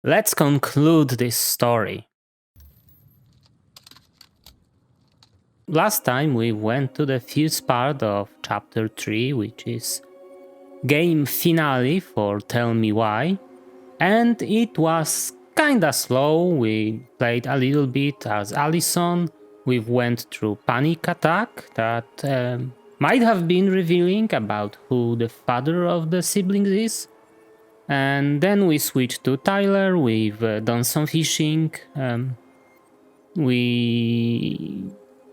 Let's conclude this story. Last time we went to the first part of chapter 3, which is game finale for Tell Me Why, and it was kinda slow. We played a little bit as Allison. We went through Panic Attack that might have been revealing about who the father of the siblings is. And then we switched to Tyler. We've done some fishing. We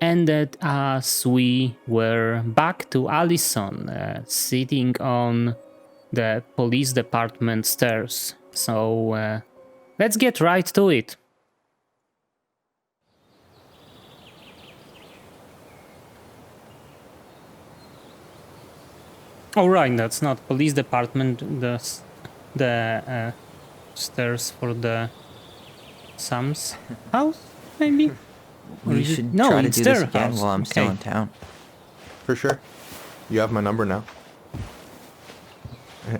ended as we were back to Allison, sitting on the police department stairs. So let's get right to it. Oh right, that's not police department. The stairs for the Sam's house, maybe. We should No, try to it's do this their again house. while I'm still Okay. in town. For sure. You have my number now.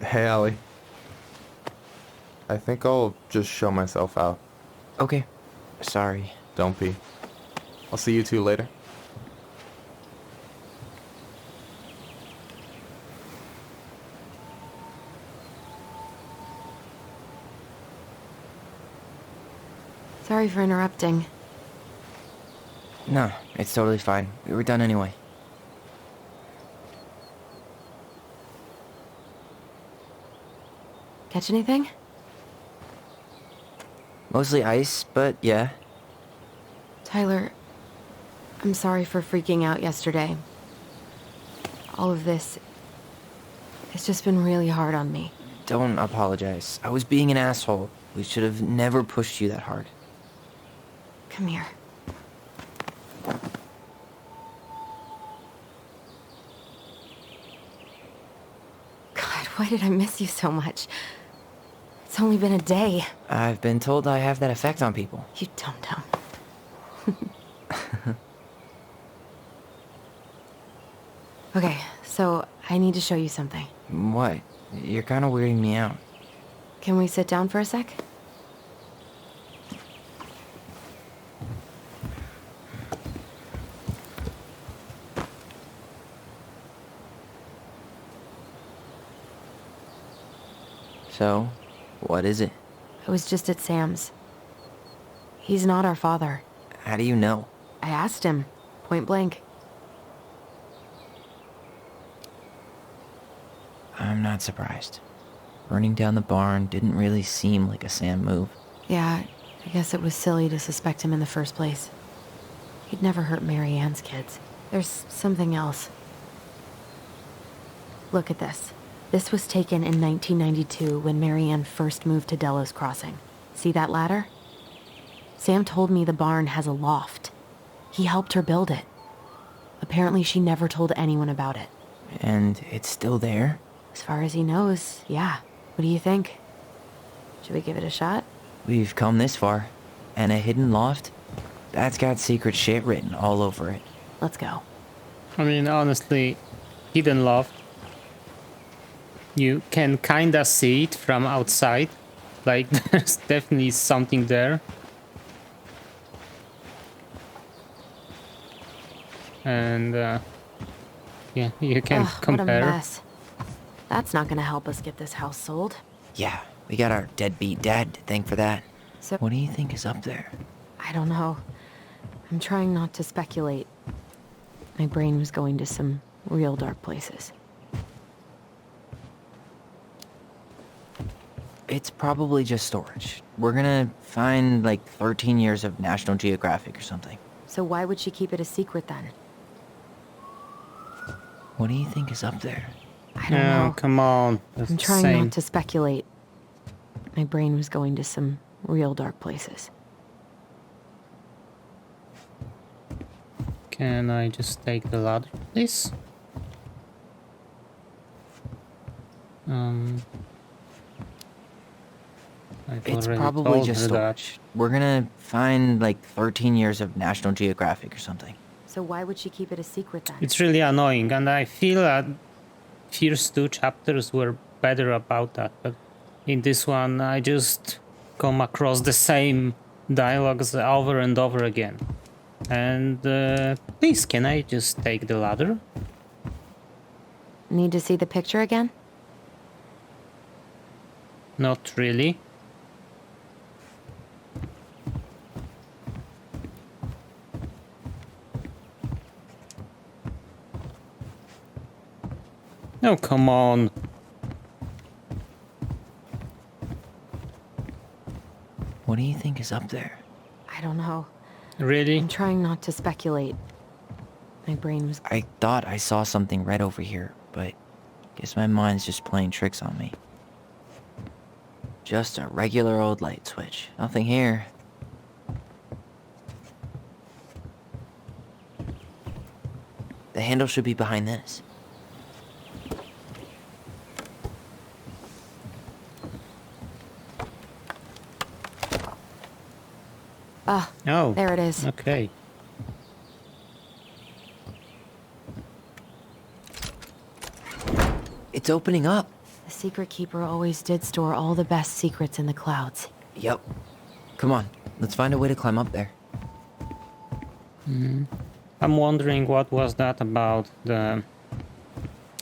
Hey, Allie. I think I'll just show myself out. Okay. Sorry. Don't be. I'll see you two later. Sorry for interrupting. No, it's totally fine. We were done anyway. Catch anything? Mostly ice, but yeah. Tyler, I'm sorry for freaking out yesterday. All of this, it's just been really hard on me. Don't apologize. I was being an asshole. We should have never pushed you that hard. Come here. God, why did I miss you so much? It's only been a day. I've been told I have that effect on people. You dum-dum. Okay, so I need to show you something. What? You're kind of weirding me out. Can we sit down for a sec? So, what is it? I was just at Sam's. He's not our father. How do you know? I asked him, point blank. I'm not surprised. Burning down the barn didn't really seem like a Sam move. Yeah, I guess it was silly to suspect him in the first place. He'd never hurt Mary Ann's kids. There's something else. Look at this. This was taken in 1992 when Mary Ann first moved to Delos Crossing. See that ladder? Sam told me the barn has a loft. He helped her build it. Apparently she never told anyone about it. And it's still there? As far as he knows, yeah. What do you think? Should we give it a shot? We've come this far. And a hidden loft? That's got secret shit written all over it. Let's go. I mean, honestly, hidden loft. You can kinda see it from outside. Like, there's definitely something there. And, yeah, you can Ugh, compare. What a mess. That's not gonna help us get this house sold. Yeah, we got our deadbeat dad to thank for that. So, What do you think is up there? I don't know. I'm trying not to speculate. My brain was going to some real dark places. It's probably just storage. We're gonna find like 13 years of National Geographic or something. So why would she keep it a secret then? What do you think is up there? I don't Oh, know. come on. That's I'm the trying same. not to speculate. My brain was going to some real dark places. Can I just take the ladder, please? I've It's already probably told just her that. storage. We're gonna find like 13 years of National Geographic or something. So why would she keep it a secret then? It's really annoying, and I feel that first two chapters were better about that, but in this one I just come across the same dialogues over and over again. And please, can I just take the ladder? Need to see the picture again? Not really. No, come on. What do you think is up there? I don't know. Really? I'm trying not to speculate. My brain was... I thought I saw something red over here, but guess my mind's just playing tricks on me. Just a regular old light switch. Nothing here. The handle should be behind this. Ah, Oh. there it is. Okay. It's opening up. The secret keeper always did store all the best secrets in the clouds. Yep. Come on, let's find a way to climb up there. I'm wondering what was that about the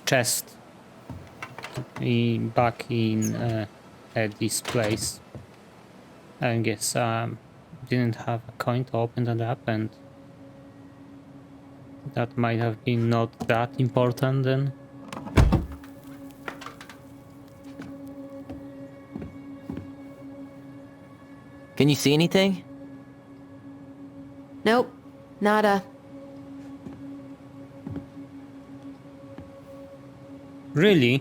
chest back in at this place. I guess didn't have a coin to open that up, and that might have been not that important then. Can you see anything? Nope, nada. Really?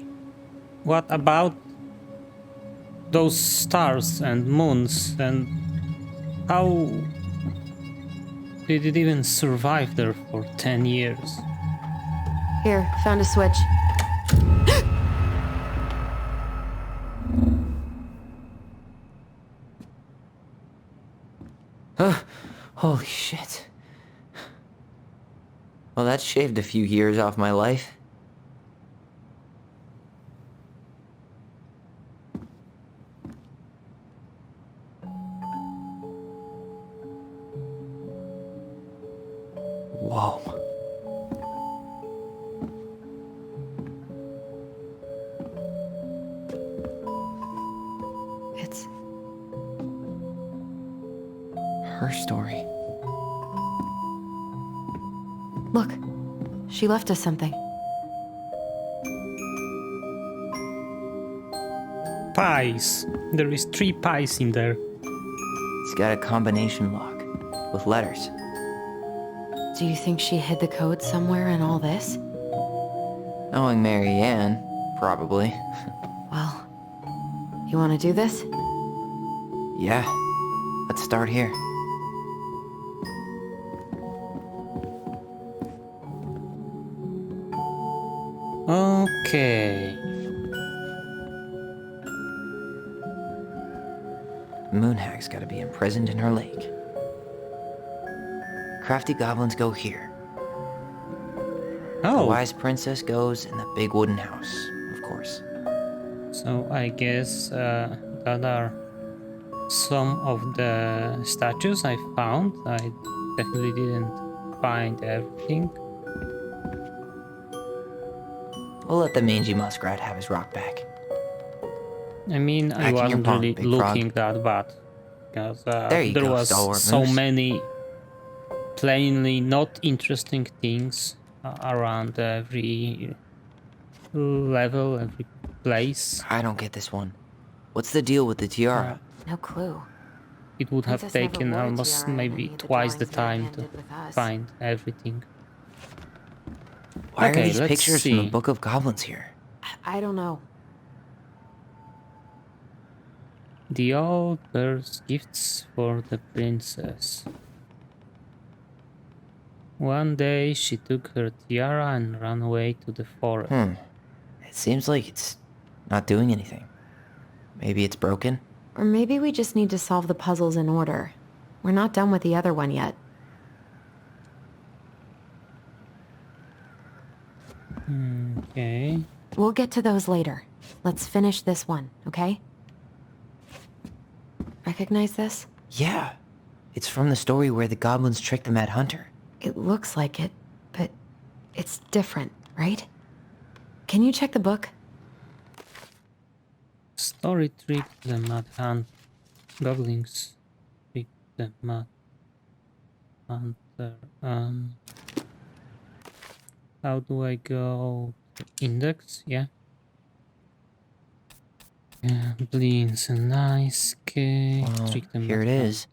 What about those stars and moons, and how did it even survive there for 10 years? Here, found a switch. Holy shit. Well, that shaved a few years off my life. Whoa. It's... her story. Look, she left us something. Pies. There is 3 pies in there. It's got a combination lock with letters. Do you think she hid the code somewhere in all this? Knowing Mary Ann, probably. Well, you want to do this? Yeah. Let's start here. Okay. Moonhag's gotta be imprisoned in her lake. Crafty goblins go here. The Oh, wise princess goes in the big wooden house, of course. so I guess that are some of the statues I found. I definitely didn't find everything. We'll let the mangy muskrat have his rock back. I mean, Back I in your wasn't pond, really big looking that bad, because There you there go, was stalwart so moose. many plainly not interesting things around every level, every place. I don't get this one. What's the deal with the tiara? No clue. It would have Princess never taken wore a almost tiara in maybe any of the twice the drawings time Mary to Ann did with us. find everything. Why Okay, are these let's pictures from the see. Book of Goblins here? I don't know. The old bird's gifts for the princess. One day she took her tiara and ran away to the forest. It seems like it's not doing anything. Maybe it's broken? Or maybe we just need to solve the puzzles in order. We're not done with the other one yet. Okay. We'll get to those later. Let's finish this one, okay? Recognize this? Yeah. It's from the story where the goblins tricked the Mad Hunter. It looks like it, but it's different, right? Can you check the book? Story trick the Mad Hunt. Goblins trick the Mad Hunter. How do I go? Index? Yeah. Goblins and nice. Okay. Well, Trick the here Mad it Hunt. is.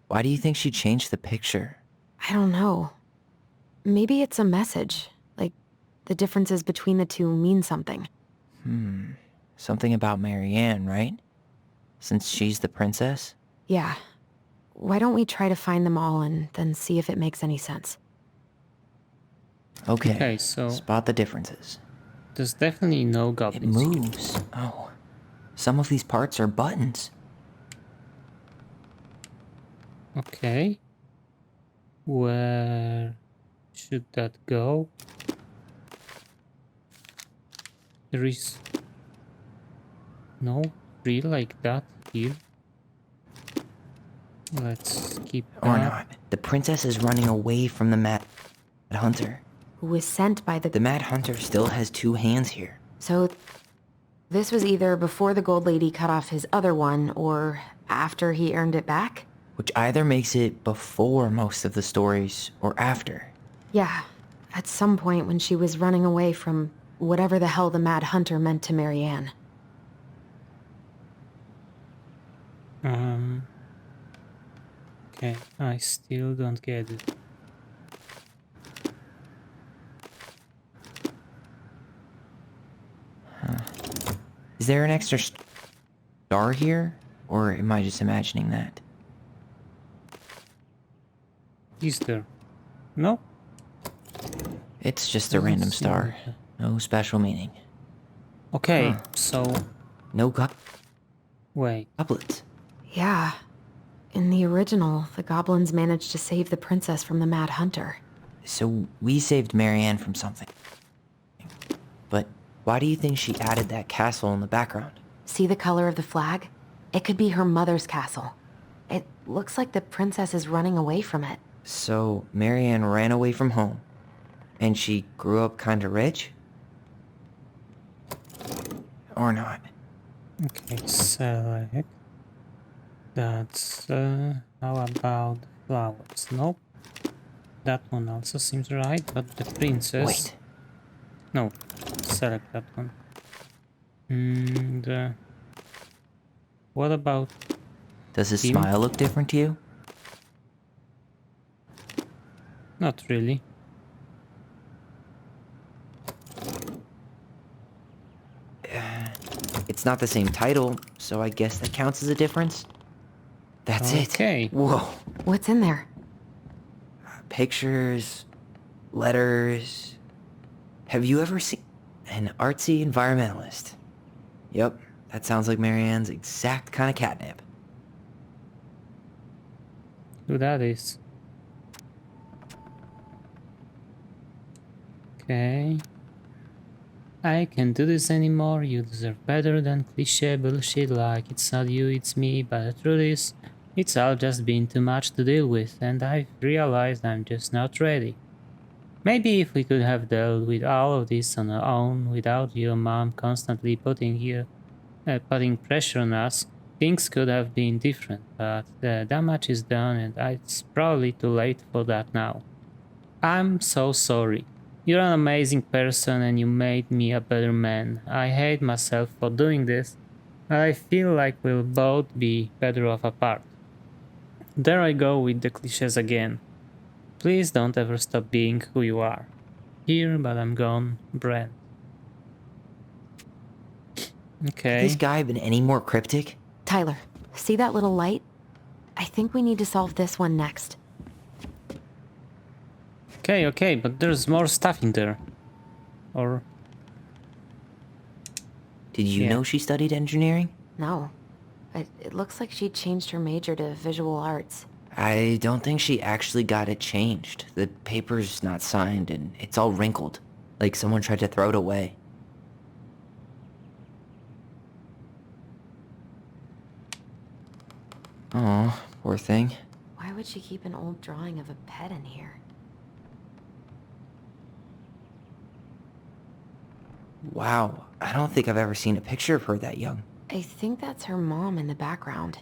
Why do you think she changed the picture? I don't know. Maybe it's a message. Like, the differences between the two mean something. Something about Marianne, right? Since she's the princess? Yeah. Why don't we try to find them all and then see if it makes any sense? Okay, Okay, so spot the differences. there's definitely no It goblins here. moves. Oh, some of these parts are buttons. Okay. Where should that go? There is no tree like that here. Let's skip Or that. not. The princess is running away from the Mad Hunter. Who was sent by The the... Mad Hunter still has two hands here. So, this was either before the Gold Lady cut off his other one, or after he earned it back? Which either makes it before most of the stories or after. Yeah, at some point when she was running away from whatever the hell the Mad Hunter meant to Marianne. Okay, I still don't get it. Is there an extra star here? Or am I just imagining that? Is there? No? It's just a Doesn't random seem star. like that. No special meaning. Okay, so No wait. goblets. Yeah. In the original, the goblins managed to save the princess from the Mad Hunter. So we saved Marianne from something. But why do you think she added that castle in the background? See the color of the flag? It could be her mother's castle. It looks like the princess is running away from it. So Marianne ran away from home. And she grew up kinda rich? Or not? Okay, select. That's how about flowers? Nope. That one also seems right, but the princess. Wait. No, select that one. And what about Does his Him? smile look different to you? not really? It's not the same title, so I guess that counts as a difference. That's Okay. it. Whoa. What's in there? Pictures, letters. Have you ever seen an artsy environmentalist? Yep, that sounds like Marianne's exact kind of catnip. Who that is? Okay. I can't do this anymore. You deserve better than cliche bullshit like it's not you, it's me, but the truth is, it's all just been too much to deal with, and I've realized I'm just not ready. Maybe if we could have dealt with all of this on our own without your mom constantly putting pressure on us, things could have been different, but the damage is done and it's probably too late for that now. I'm so sorry. You're an amazing person and you made me a better man. I hate myself for doing this, but I feel like we'll both be better off apart. There I go with the cliches again. Please don't ever stop being who you are. Here, but I'm gone, Brent. Okay. Has this guy been any more cryptic? Tyler, see that little light? I think we need to solve this one next. Okay, but there's more stuff in there. Or... Did you Yeah. know she studied engineering? No. It looks like she changed her major to visual arts. I don't think she actually got it changed. The paper's not signed and it's all wrinkled. Like someone tried to throw it away. Oh, poor thing. Why would she keep an old drawing of a pet in here? Wow, I don't think I've ever seen a picture of her that young. I think that's her mom in the background.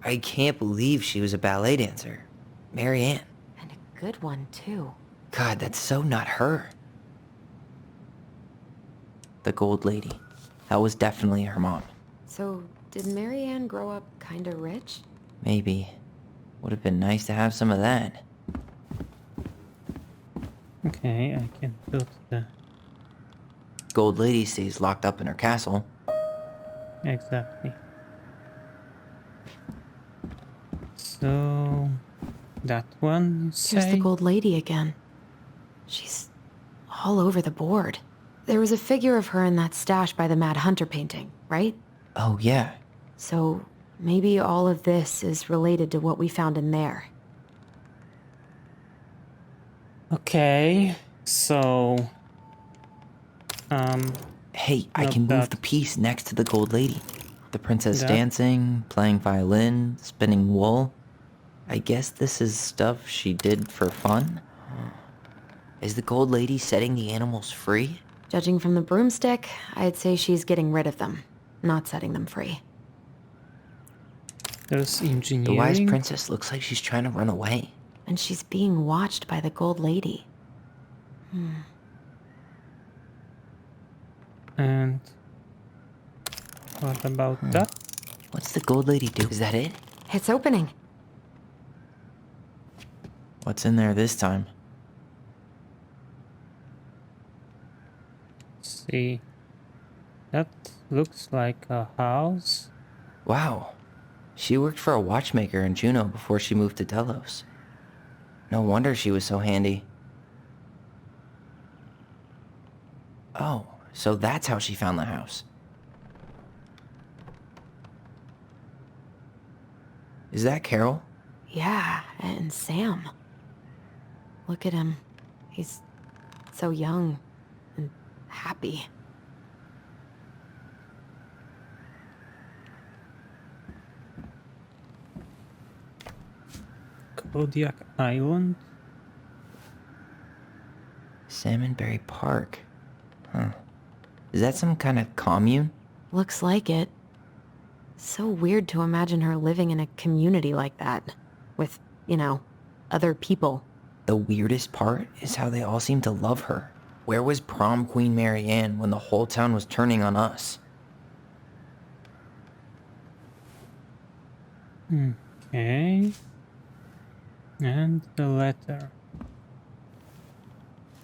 I can't believe she was a ballet dancer. Marianne. And a good one, too. God, that's so not her. The gold lady. That was definitely her mom. So, did Marianne grow up kinda rich? Maybe. Would have been nice to have some of that. Okay, I can put the... Gold lady stays locked up in her castle. Exactly. So... that one, you say? Here's the gold lady again. She's all over the board. There was a figure of her in that stash by the Mad Hunter painting, right? Oh, yeah. So maybe all of this is related to what we found in there. Okay, so... Hey, I Not can move bad. the piece next to the gold lady. The princess Yeah. dancing, playing violin, spinning wool. I guess this is stuff she did for fun? Is the gold lady setting the animals free? Judging from the broomstick, I'd say she's getting rid of them, not setting them free. There's The wise engineering. princess looks like she's trying to run away. And she's being watched by the gold lady. And... what about that? What's the gold lady do? Is that it? It's opening. What's in there this time? See... that looks like a house. Wow. She worked for a watchmaker in Juneau before she moved to Delos. No wonder she was so handy. Oh, so that's how she found the house. Is that Carol? Yeah, and Sam. Look at him. He's so young and happy. Kodiak Island. Salmonberry Park. Huh. Is that some kind of commune? Looks like it. So weird to imagine her living in a community like that. With, other people. The weirdest part is how they all seem to love her. Where was prom queen Marianne when the whole town was turning on us? Okay. And the letter.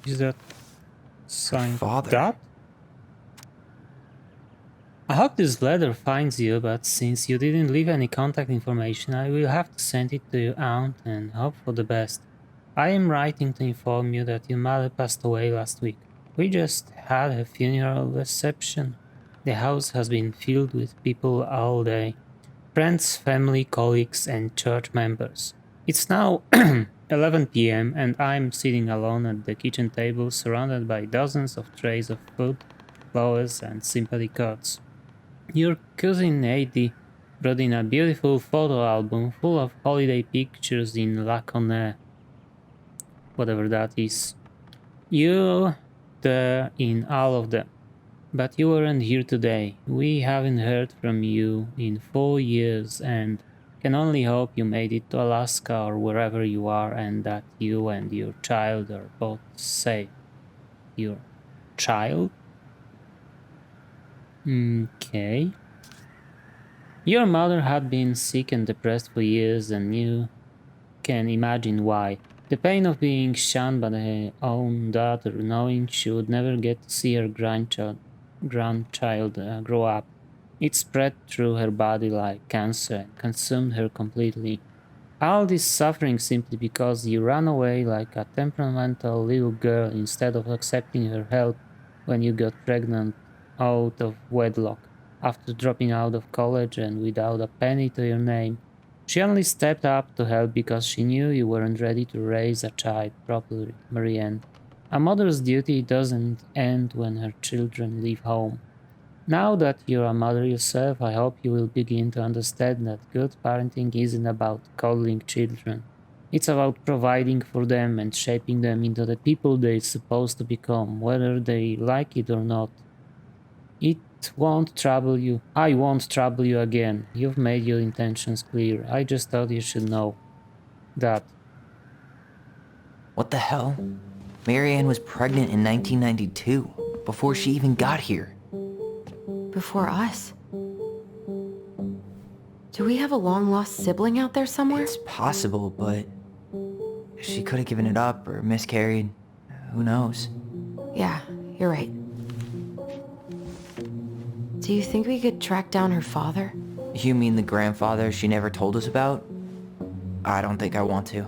Is that signed father. that? I hope this letter finds you, but since you didn't leave any contact information, I will have to send it to your aunt and hope for the best. I am writing to inform you that your mother passed away last week. We just had a funeral reception. The house has been filled with people all day. Friends, family, colleagues, and church members. It's now 11 p.m. and I'm sitting alone at the kitchen table surrounded by dozens of trays of food, flowers, and sympathy cards. Your cousin Eddie brought in a beautiful photo album full of holiday pictures in Laconia, whatever that is. You're there in all of them. But you weren't here today. We haven't heard from you in 4 years and can only hope you made it to Alaska or wherever you are and that you and your child are both safe. Your child? Okay. Your mother had been sick and depressed for years and you can imagine why. The pain of being shunned by her own daughter, knowing she would never get to see her grandchild grow up. It spread through her body like cancer and consumed her completely. All this suffering simply because you ran away like a temperamental little girl instead of accepting her help when you got pregnant out of wedlock. After dropping out of college and without a penny to your name, she only stepped up to help because she knew you weren't ready to raise a child properly, Marianne. A mother's duty doesn't end when her children leave home. Now that you're a mother yourself, I hope you will begin to understand that good parenting isn't about coddling children. It's about providing for them and shaping them into the people they're supposed to become, whether they like it or not. It won't trouble you. I won't trouble you again. You've made your intentions clear. I just thought you should know that. What the hell? Marianne was pregnant in 1992, before she even got here. Before us. Do we have a long-lost sibling out there somewhere? It's possible, but she could have given it up or miscarried. Who knows? Yeah, you're right. Do you think we could track down her father? You mean the grandfather she never told us about? I don't think I want to.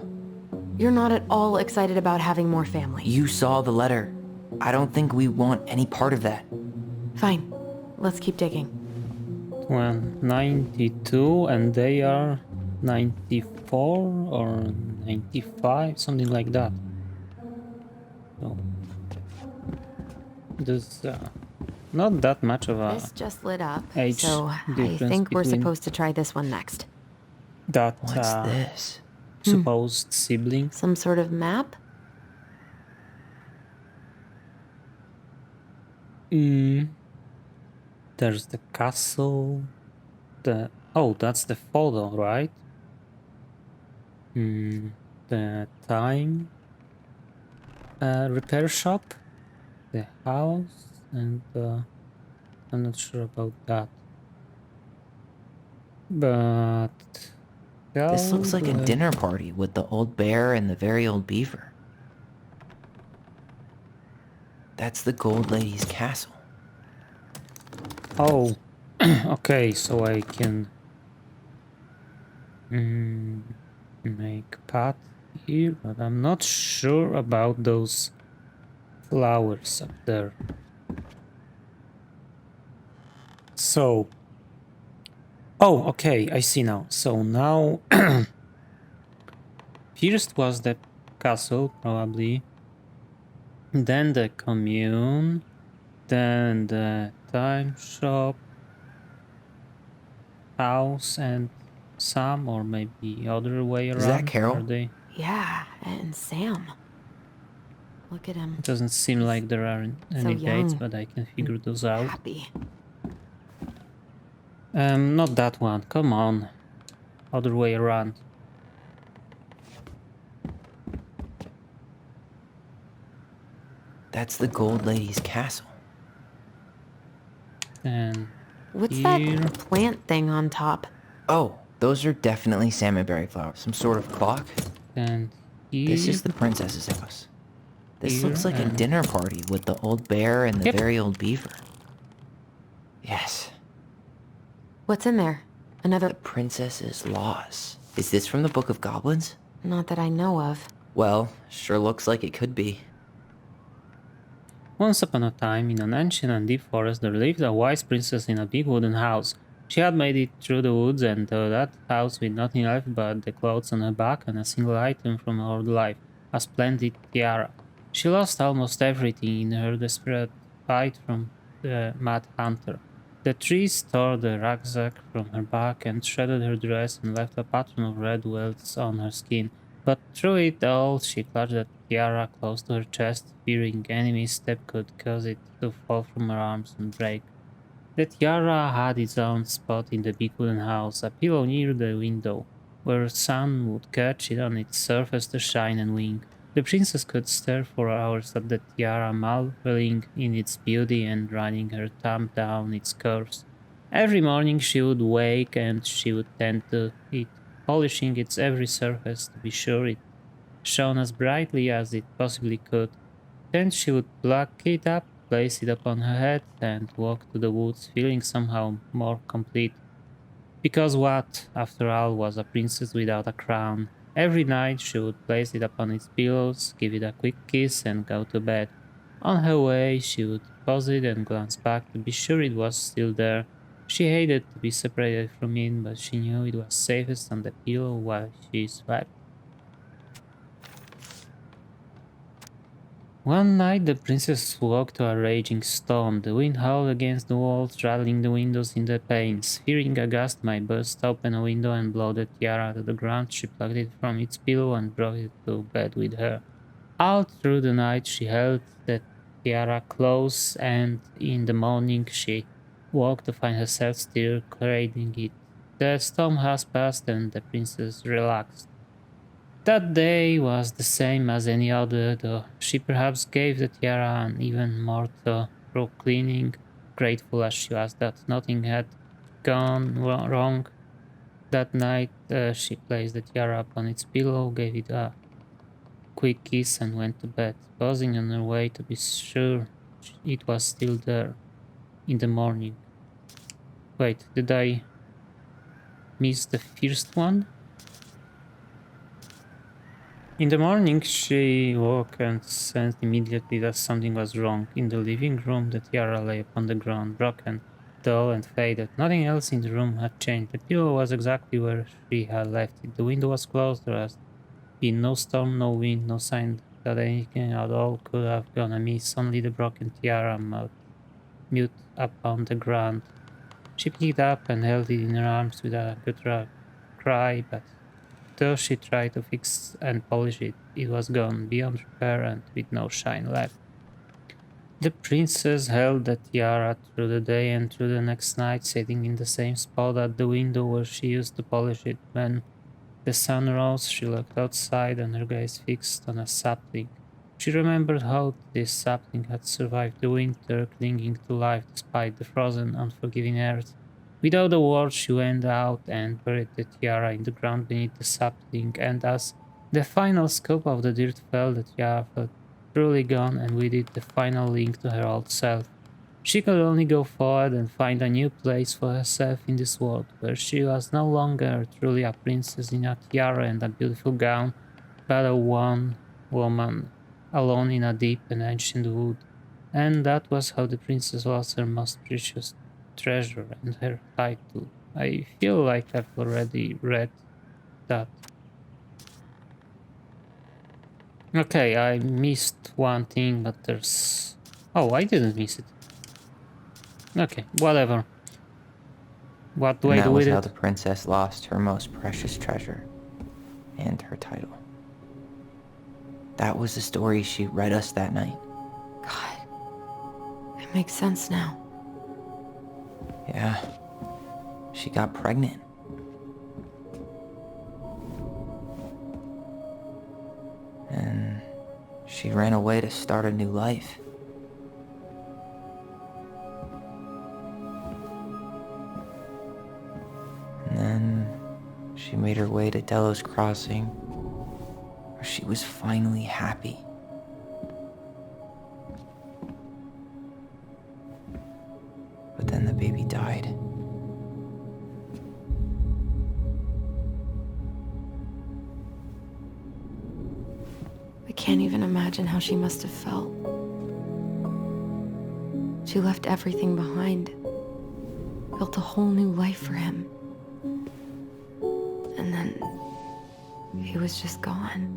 You're not at all excited about having more family. You saw the letter. I don't think we want any part of that. Fine. Let's keep digging. Well, 92 and they are 94 or 95, something like that. So there's not that much of a This just lit up, age so I difference think we're between supposed to try this one next. that What's this? supposed sibling. Some sort of map? There's the castle. That's the photo, right? The time repair shop, the house, and I'm not sure about that. But This looks like a the- dinner party with the old bear and the very old beaver. That's the Gold Lady's castle. Oh, okay, so I can make path here, but I'm not sure about those flowers up there. So, oh, okay, I see now. So now, first was the castle, probably, then the commune, then the time shop, house, and some, or maybe other way around. Is that Carol? Are they? Yeah, and Sam. Look at him. It doesn't seem like there are any dates, young but I can figure those out. Happy. Not that one. Come on. Other way around. That's the Gold Lady's castle. And What's here. that plant thing on top? Oh, those are definitely salmonberry flowers. Some sort of clock? And here. This is the princess's house. This looks Here like a and- dinner party with the old bear and the Yep. very old beaver. Yes. What's in there? Another... The princess's laws. Is this from the Book of Goblins? Not that I know of. Well, sure looks like it could be. Once upon a time, in an ancient and deep forest, there lived a wise princess in a big wooden house. She had made it through the woods and to that house with nothing left but the clothes on her back and a single item from her old life, a splendid tiara. She lost almost everything in her desperate fight from the mad hunter. The trees tore the rucksack from her back and shredded her dress and left a pattern of red welts on her skin. But through it all, she clutched the tiara close to her chest, fearing any step could cause it to fall from her arms and break. The tiara had its own spot in the big wooden house, a pillow near the window, where sun would catch it on its surface to shine and wink. The princess could stare for hours at the tiara, marveling in its beauty and running her thumb down its curves. Every morning she would wake and she would tend to it, polishing its every surface to be sure it shone as brightly as it possibly could. Then she would pluck it up, place it upon her head, and walk to the woods, feeling somehow more complete. Because what, after all, was a princess without a crown? Every night she would place it upon its pillows, give it a quick kiss, and go to bed. On her way, she would pause it and glance back to be sure it was still there. She hated to be separated from it, but she knew it was safest on the pillow while she slept. One night the princess woke to a raging storm. The wind howled against the walls, rattling the windows in the panes. Fearing a gust might burst open a window and blow the tiara to the ground, she plucked it from its pillow and brought it to bed with her. All through the night she held the tiara close, and in the morning she woke to find herself still carrying it. The storm has passed and the princess relaxed. That day was the same as any other, though she perhaps gave the tiara an even more thorough cleaning, grateful as she was that nothing had gone wrong. That night she placed the tiara upon its pillow, gave it a quick kiss and went to bed, pausing on her way to be sure it was still there in the morning. Wait, did I miss the first one? In the morning, she woke and sensed immediately that something was wrong. In the living room, the tiara lay upon the ground, broken, dull, and faded. Nothing else in the room had changed. The pillow was exactly where she had left it. The window was closed. There had been no storm, no wind, no sign that anything at all could have gone amiss. Only the broken tiara mute upon the ground. She picked it up and held it in her arms with a guttural cry, but though she tried to fix and polish it, it was gone beyond repair and with no shine left. The princess held the tiara through the day and through the next night, sitting in the same spot at the window where she used to polish it. When the sun rose, she looked outside and her gaze fixed on a sapling. She remembered how this sapling had survived the winter, clinging to life despite the frozen, unforgiving earth. Without a word, she went out and buried the tiara in the ground beneath the sapling, and as the final scoop of the dirt fell, the tiara felt truly gone, and with it the final link to her old self. She could only go forward and find a new place for herself in this world, where she was no longer truly a princess in a tiara and a beautiful gown, but a one woman, alone in a deep and ancient wood. And that was how the princess lost her most precious treasure and her title. I feel like I've already read that. Okay, I missed one thing, but there's... Oh, I didn't miss it. Okay, whatever. What do And I that do was with how it? the princess lost her most precious treasure and her title. That was the story she read us that night. God, it makes sense now. Yeah, she got pregnant. And she ran away to start a new life. And then she made her way to Delos Crossing, where she was finally happy. But then the baby died. I can't even imagine how she must have felt. She left everything behind, built a whole new life for him. And then he was just gone.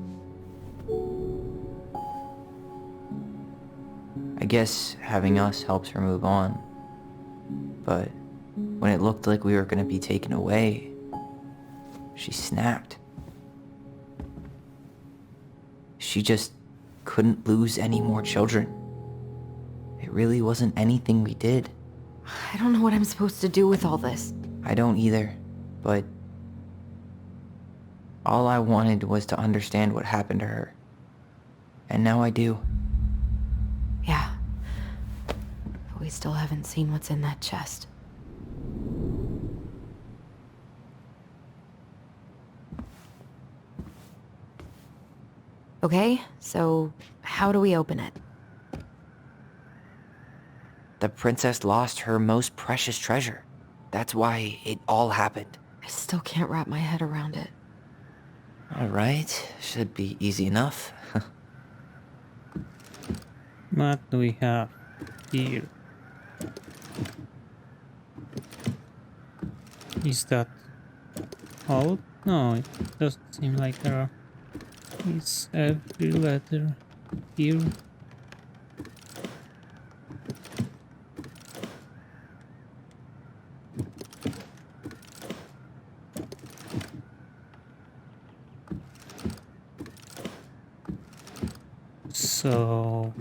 I guess having us helps her move on. But when it looked like we were gonna be taken away, she snapped. She just couldn't lose any more children. It really wasn't anything we did. I don't know what I'm supposed to do with all this. I don't either, but all I wanted was to understand what happened to her. And now I do. Yeah. But we still haven't seen what's in that chest. Okay, so how do we open it? The princess lost her most precious treasure. That's why it all happened. I still can't wrap my head around it. Alright, should be easy enough. What do we have here? Is that all? No, it doesn't seem like there are. Is every letter here? So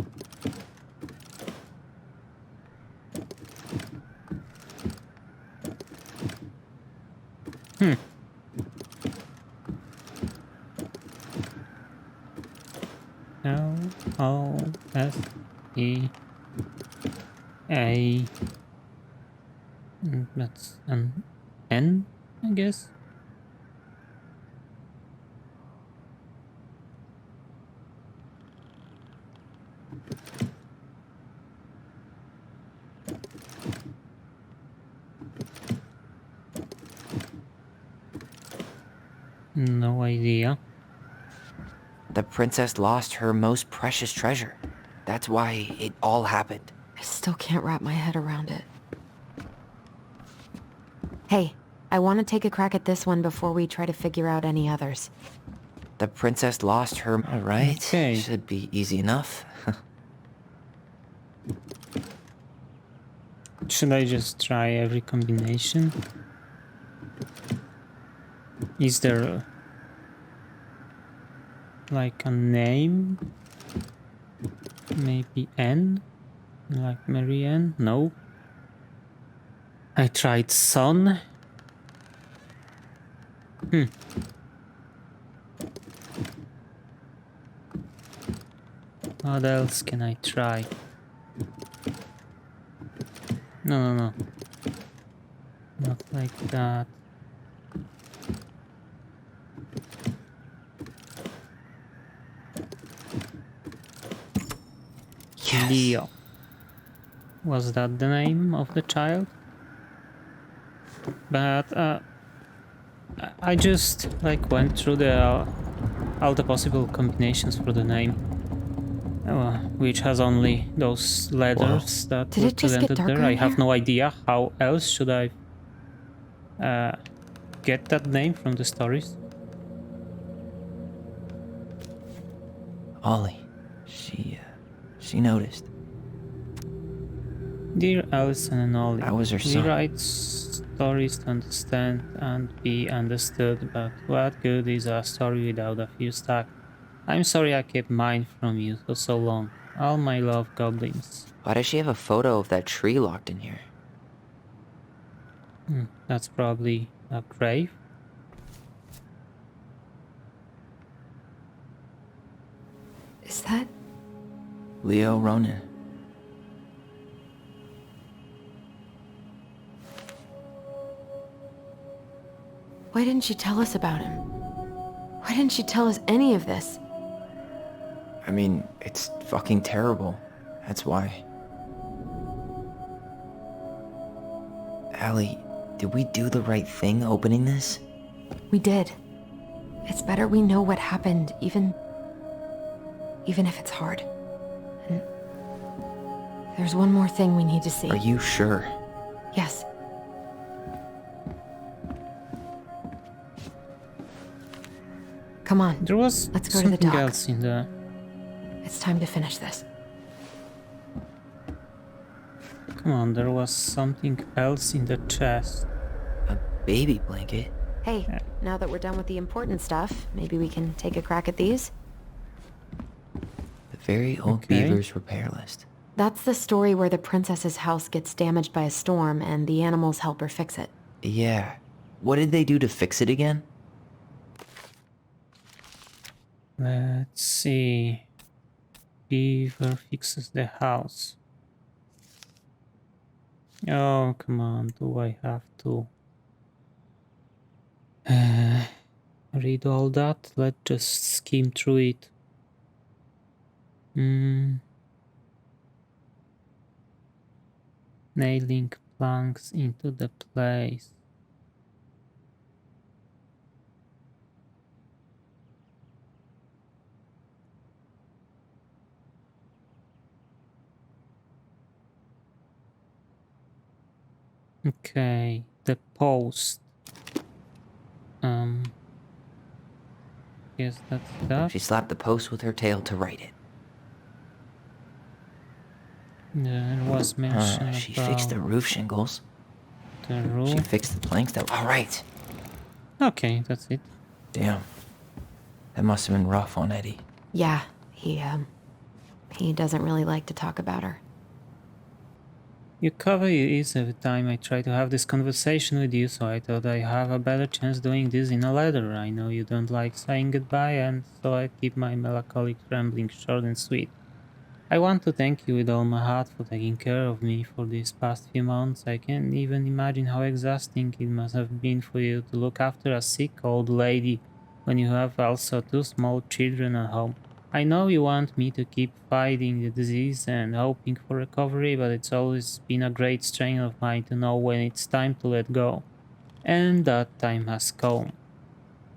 L-O-S-E-A. That's an N, I guess. No idea. The princess lost her most precious treasure. That's why it all happened. I still can't wrap my head around it. Hey, I want to take a crack at this one before we try to figure out any others. The princess lost her... Alright, Okay. should be easy enough. Should I just try every combination? Is there like a name? Maybe N? Like Marianne? No. I tried Son. What else can I try? No. Not like that. Yes. Leo. Was that the name of the child? But I just like went through all the possible combinations for the name, which has only those letters that Did were it just get presented there. darker I in have here? no idea how else should I get that name from the stories. Ollie, she noticed. Dear Alison and Ollie, I was her we son. write stories to understand and be understood, but what good is a story without a few stacks? I'm sorry I kept mine from you for so long. All my love, goblins. Why does she have a photo of that tree locked in here? That's probably a grave. Is that... Leo Ronan. Why didn't she tell us about him? Why didn't she tell us any of this? I mean, it's fucking terrible. That's why. Allie, did we do the right thing opening this? We did. It's better we know what happened, even if it's hard. And there's one more thing we need to see. Are you sure? Yes. Come on. There was Let's go to the something dock. else in the... It's time to finish this. Come on, there was something else in the chest. A baby blanket? Hey, now that we're done with the important stuff, maybe we can take a crack at these? The very old Okay. beaver's repair list. That's the story where the princess's house gets damaged by a storm and the animals help her fix it. Yeah. What did they do to fix it again? Let's see. Beaver fixes the house. Oh, come on, do I have to read all that? Let's just skim through it. Nailing planks into the place. Okay, the post. Yes, that's that. She slapped the post with her tail to write it. There was mention She about fixed the roof shingles. the She roof. fixed the planks that... Alright. Okay, that's it. Damn. That must have been rough on Eddie. Yeah, he He doesn't really like to talk about her. You cover your ears every time I try to have this conversation with you, so I thought I have a better chance doing this in a letter. I know you don't like saying goodbye, and so I keep my melancholic rambling short and sweet. I want to thank you with all my heart for taking care of me for these past few months. I can't even imagine how exhausting it must have been for you to look after a sick old lady when you have also two small children at home. I know you want me to keep fighting the disease and hoping for recovery, but it's always been a great strain of mine to know when it's time to let go. And that time has come.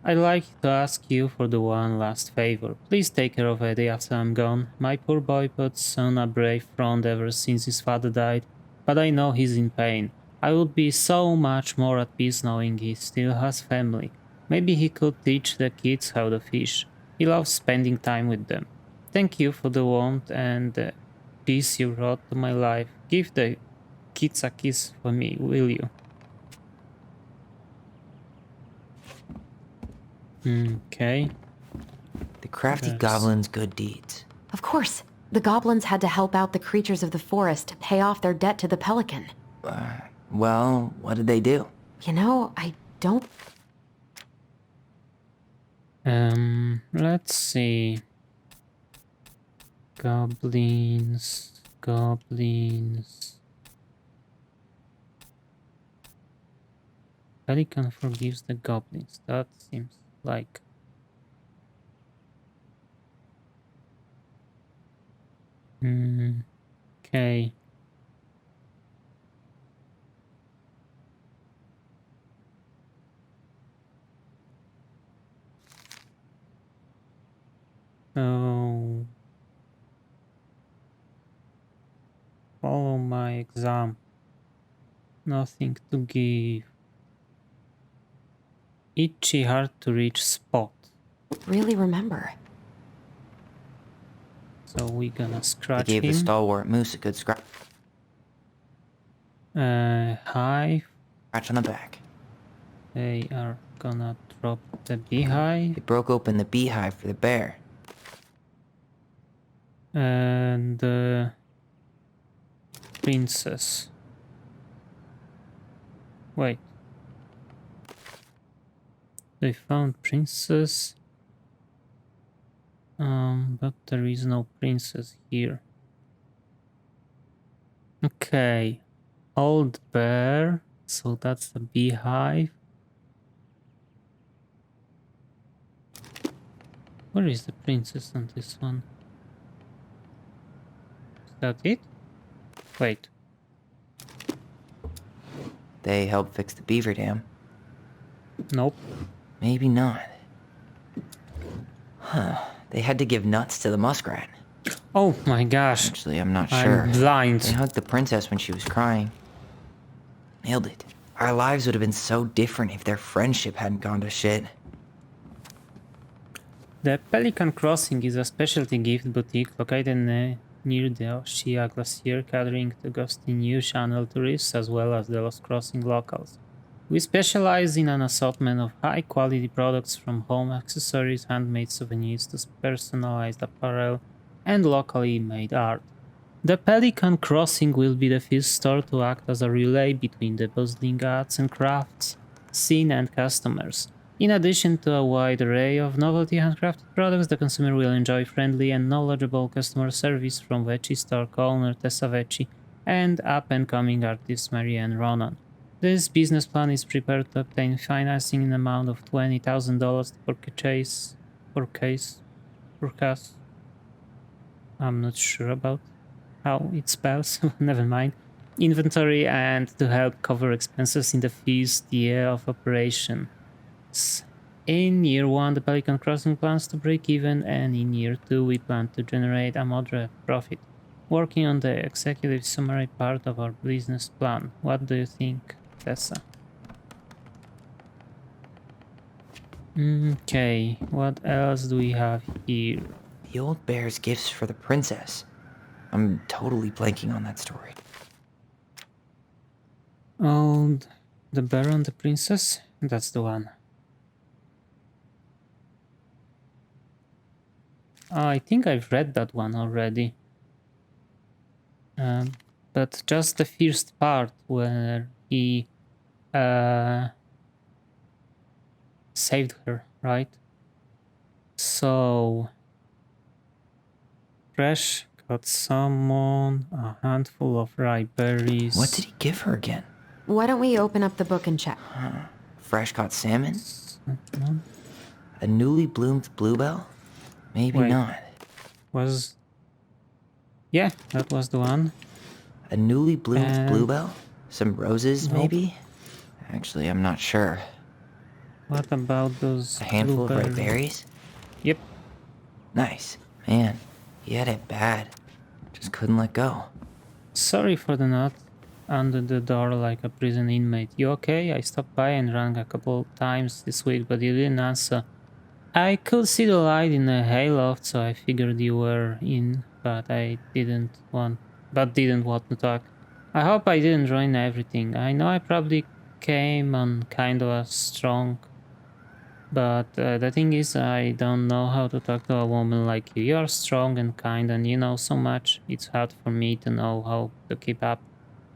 I'd like to ask you for the one last favor. Please take care of Eddie after I'm gone. My poor boy puts on a brave front ever since his father died, but I know he's in pain. I would be so much more at peace knowing he still has family. Maybe he could teach the kids how to fish. He loves spending time with them. Thank you for the warmth and the peace you brought to my life. Give the kids a kiss for me, will you? Okay. The crafty There's- goblin's good deeds. Of course, the goblins had to help out the creatures of the forest to pay off their debt to the pelican. Well, what did they do? You know, I don't... Let's see. Goblins. Pelican forgives the goblins. That seems like... Okay. So... Follow my exam. Nothing to give. Itchy, hard to reach spot. really remember. So we're gonna They scratch gave the him. stalwart moose a good scratch Hive. on the back. They are gonna drop the beehive. They broke open the beehive for the bear. And princess. Wait. They found princess. But there is no princess here. Okay. Old bear. So that's the beehive. Where is the princess on this one? Is that it? Wait. They helped fix the beaver dam. Nope. Maybe not. Huh. They had to give nuts to the muskrat. Oh my gosh. Actually, I'm not sure. I'm blind. They hugged the princess when she was crying. Nailed it. Our lives would have been so different if their friendship hadn't gone to shit. The Pelican Crossing is a specialty gift boutique located near the Oshia Glacier, catering to ghostly new channel tourists as well as the Lost Crossing locals. We specialize in an assortment of high-quality products from home accessories, handmade souvenirs to personalized apparel and locally made art. The Pelican Crossing will be the first store to act as a relay between the bustling arts and crafts scene and customers. In addition to a wide array of novelty handcrafted products, the consumer will enjoy friendly and knowledgeable customer service from Vecchi store co-owner Tessa Vecchi and up-and-coming artist Marianne Ronan. This business plan is prepared to obtain financing in an amount of $20,000 for case. I'm not sure about how it spells, never mind. Inventory and to help cover expenses in the first year of operation. In year 1, the Pelican Crossing plans to break even, and in year 2, we plan to generate a moderate profit. Working on the executive summary part of our business plan. What do you think, Tessa? Okay, what else do we have here? The old bear's gifts for the princess. I'm totally blanking on that story. Oh, the bear and the princess? That's the one. I think I've read that one already. but just the first part where he saved her, right? So Fresh got salmon, a handful of ripe berries. What did he give her again? Why don't we open up the book and check? Fresh caught salmon? A newly bloomed bluebell? Maybe Wait. not. Yeah, that was the one. A newly bloomed And- bluebell? Some roses, Nope. maybe? Actually, I'm not sure. What about those A handful of ripe blueberries? berries? Yep. Nice. Man, he had it bad. Just couldn't let go. Sorry for the knot under the door like a prison inmate. You okay? I stopped by and rang a couple times this week, but you didn't answer. I could see the light in the hayloft, so I figured you were in, but didn't want to talk. I hope I didn't ruin everything. I know I probably came on kind of a strong, but the thing is, I don't know how to talk to a woman like you. You are strong and kind, and you know so much. It's hard for me to know how to keep up.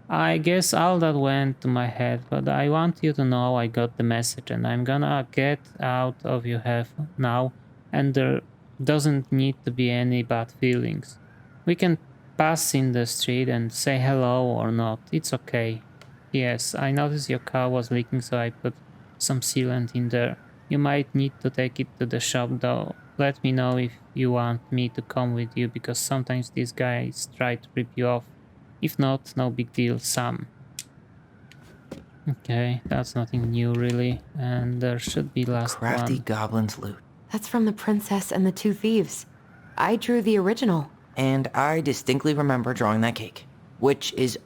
I guess all that went to my head, but I want you to know I got the message, and I'm gonna get out of your head now, and there doesn't need to be any bad feelings. We can pass in the street and say hello or not. It's okay. Yes, I noticed your car was leaking, so I put some sealant in there. You might need to take it to the shop though. Let me know if you want me to come with you, because sometimes these guys try to rip you off. If not, no big deal, Sam. Okay, that's nothing new really. And there should be last Crafty one. goblin's loot. That's from The Princess and the Two Thieves. I drew the original. And I distinctly remember drawing that cake, which is...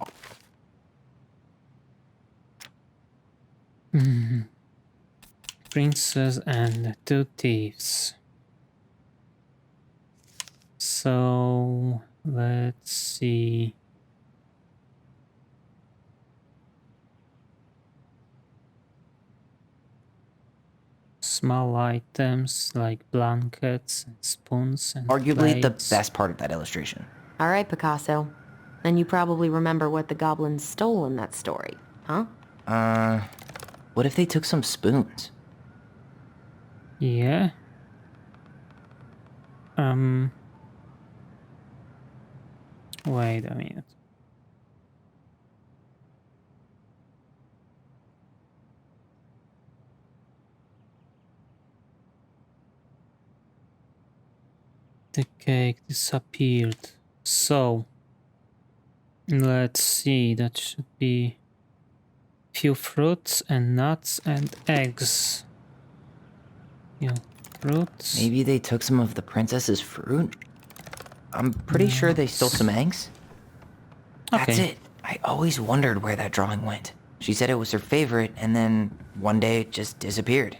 Princess and the Two Thieves. So, let's see. Small items like blankets and spoons and arguably the plates. best part of that illustration. All right, Picasso. Then you probably remember what the goblins stole in that story, huh? What if they took some spoons? Yeah. Wait a minute. The cake disappeared. So, let's see, that should be few fruits and nuts and eggs. Yeah, fruits. Maybe they took some of the princess's fruit? I'm pretty sure they stole some eggs. That's Okay. it. I always wondered where that drawing went. She said it was her favorite, and then one day it just disappeared.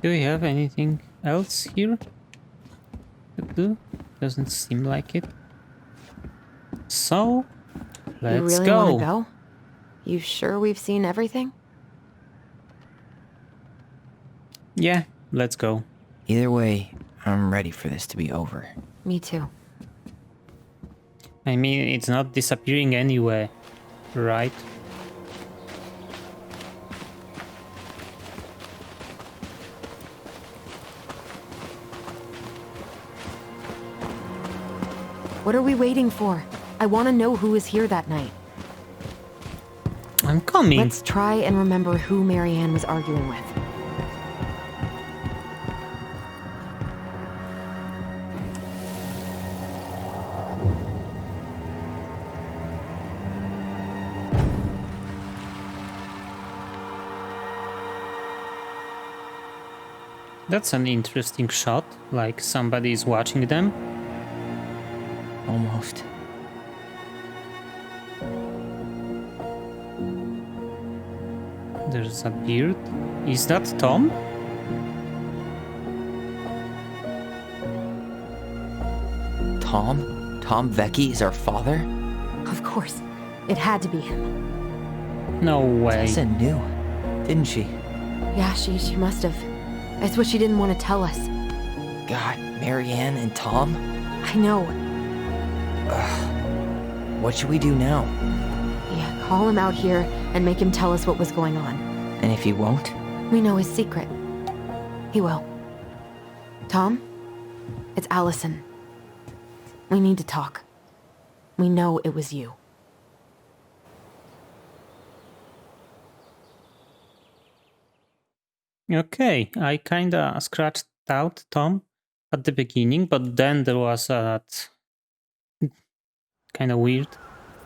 Do we have anything else here to do? Doesn't seem like it. So, let's you really go. want to go? You sure we've seen everything? Yeah, let's go. Either way, I'm ready for this to be over. Me too. I mean, it's not disappearing anywhere, right? What are we waiting for? I want to know who was here that night. I'm coming. Let's try and remember who Marianne was arguing with. That's an interesting shot, like somebody is watching them. Almost. There's a beard. Is that Tom? Tom? Tom Vecchi is our father? Of course. It had to be him. No way. Tessa knew, didn't she? Yeah, she must have. It's what she didn't want to tell us. God, Marianne and Tom? I know. What should we do now? Yeah, call him out here and make him tell us what was going on. And if he won't? We know his secret. He will. Tom? It's Allison. We need to talk. We know it was you. Okay, I kinda scratched out Tom at the beginning, but then there was that kind of weird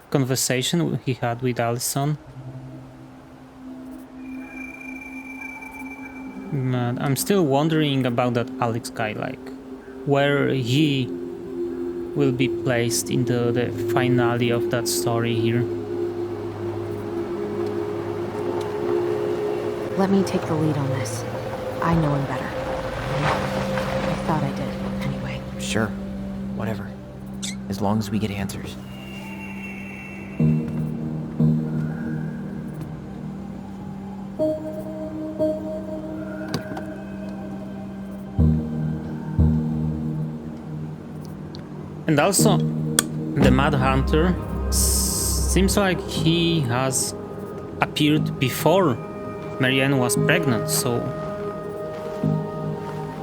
conversation he had with Allison. But I'm still wondering about that Alex guy, like where he will be placed into the finale of that story here. Let me take the lead on this. I know him better. I thought I did, anyway. Sure. Whatever. As long as we get answers. And also, the Mad Hunter seems like he has appeared before Marianne was pregnant, so...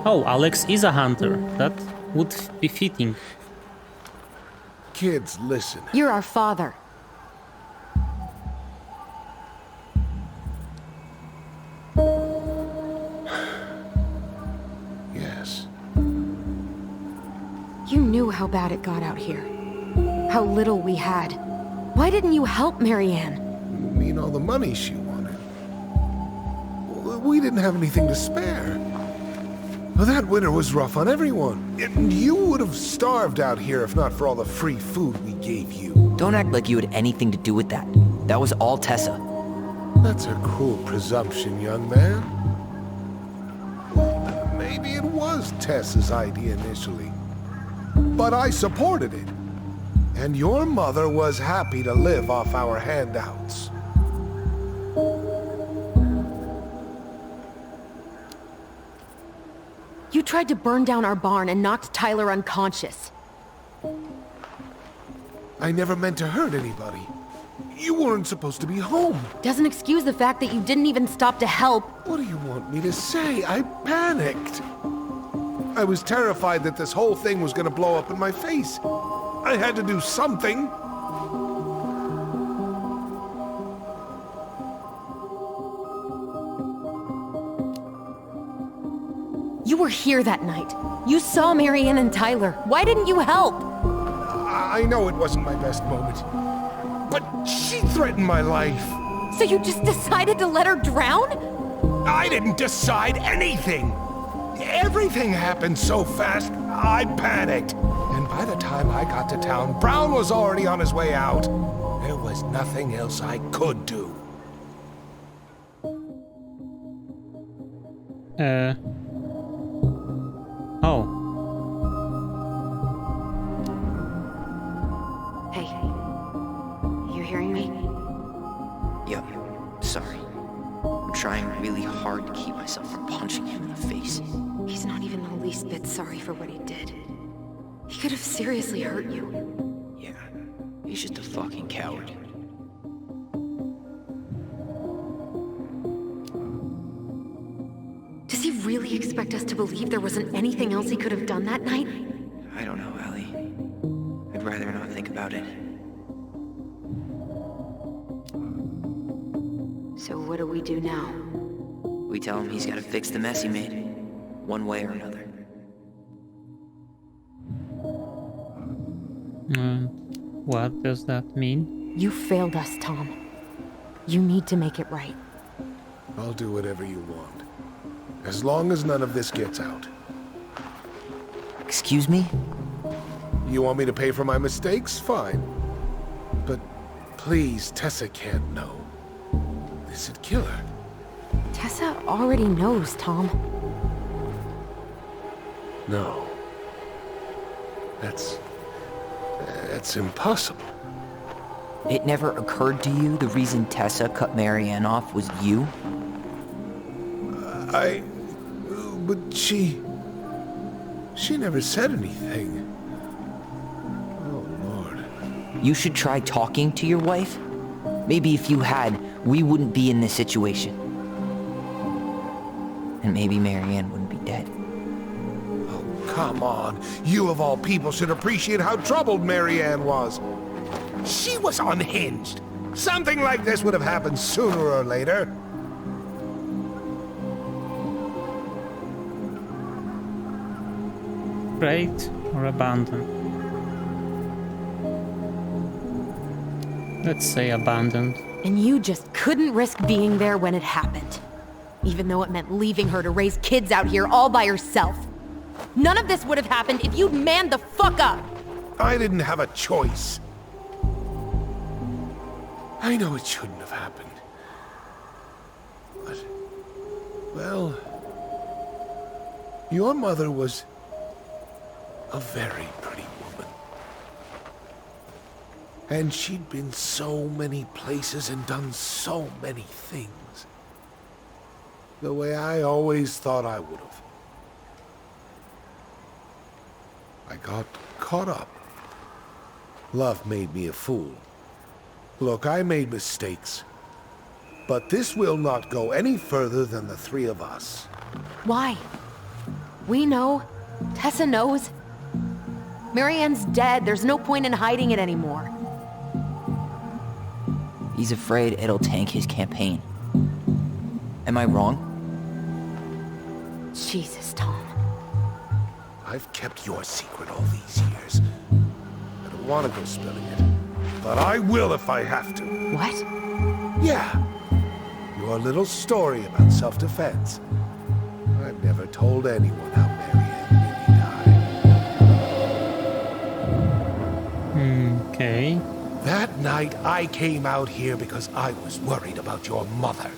Oh, Alex is a hunter. That would be fitting. Kids, listen. You're our father. Yes. You knew how bad it got out here. How little we had. Why didn't you help Marianne? You mean all the money she wanted? We didn't have anything to spare. Well, that winter was rough on everyone. And you would have starved out here if not for all the free food we gave you. Don't act like you had anything to do with that. That was all Tessa. That's a cruel presumption, young man. Maybe it was Tessa's idea initially. But I supported it. And your mother was happy to live off our handouts. You tried to burn down our barn and knocked Tyler unconscious. I never meant to hurt anybody. You weren't supposed to be home. Doesn't excuse the fact that you didn't even stop to help. What do you want me to say? I panicked. I was terrified that this whole thing was gonna blow up in my face. I had to do something. You were here that night. You saw Marianne and Tyler. Why didn't you help? I know it wasn't my best moment. But she threatened my life. So you just decided to let her drown? I didn't decide anything. Everything happened so fast, I panicked. And by the time I got to town, Brown was already on his way out. There was nothing else I could do. Oh. Hey, you hearing me? Yep. Sorry. I'm trying really hard to keep myself from punching him in the face. He's not even the least bit sorry for what he did. He could have seriously hurt you. Yeah. He's just a fucking coward. Does he really expect us to believe there wasn't anything else he could have done that night? I don't know, Allie. I'd rather not think about it. So what do we do now? We tell him he's gotta fix the mess he made. One way or another. What does that mean? You failed us, Tom. You need to make it right. I'll do whatever you want. As long as none of this gets out. Excuse me? You want me to pay for my mistakes? Fine. But please, Tessa can't know. This'd kill her. Tessa already knows, Tom. No. That's impossible. It never occurred to you the reason Tessa cut Marianne off was you? But she never said anything. You should try talking to your wife. Maybe if you had, we wouldn't be in this situation. And maybe Marianne wouldn't be dead. Oh, come on. You of all people should appreciate how troubled Marianne was. She was unhinged. Something like this would have happened sooner or later. Great or abandoned? Let's say abandoned. And you just couldn't risk being there when it happened. Even though it meant leaving her to raise kids out here all by herself. None of this would have happened if you'd manned the fuck up! I didn't have a choice. I know it shouldn't have happened. But, well, your mother was a very pretty woman. And she'd been so many places and done so many things. The way I always thought I would have. I got caught up. Love made me a fool. Look, I made mistakes. But this will not go any further than the three of us. Why? We know. Tessa knows. Marianne's dead. There's no point in hiding it anymore. He's afraid it'll tank his campaign. Am I wrong? Jesus, Tom. I've kept your secret all these years. I don't want to go spilling it. But I will if I have to. What? Yeah. Your little story about self-defense. I've never told anyone how Marianne really died. Okay. That night, I came out here because I was worried about your mother.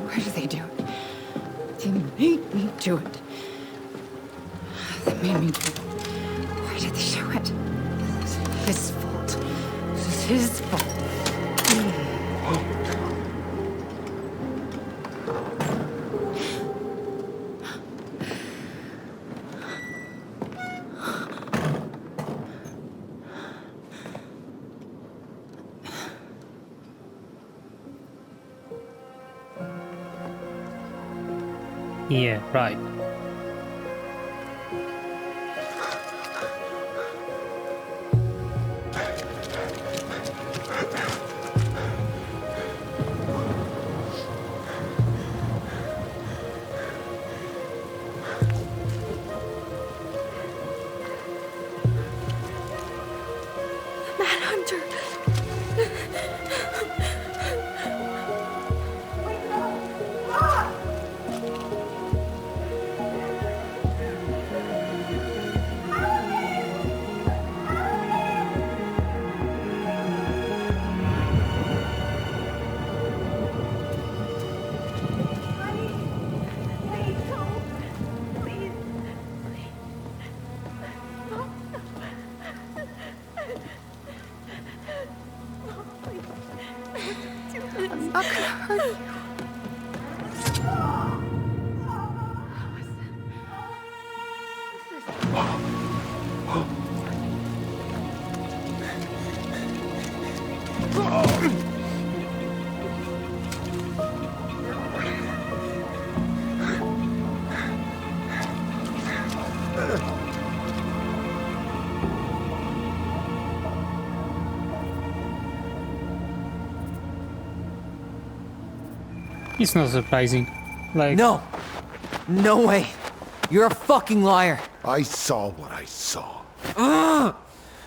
Why did they do it? They made me do it. They made me do it. Why did they do it? This is his fault. This is his fault. Yeah, right. Manhunter. I'm not gonna hurt you. It's not surprising. Like, No! No way! You're a fucking liar! I saw what I saw.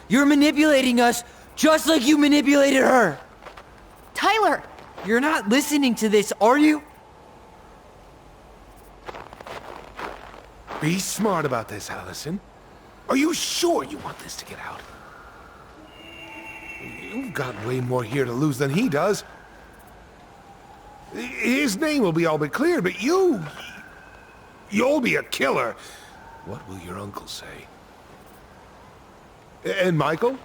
You're manipulating us just like you manipulated her! Tyler! You're not listening to this, are you? Be smart about this, Allison. Are you sure you want this to get out? You've got way more here to lose than he does. His name will be all but clear, but you'll be a killer. What will your uncle say? And Michael?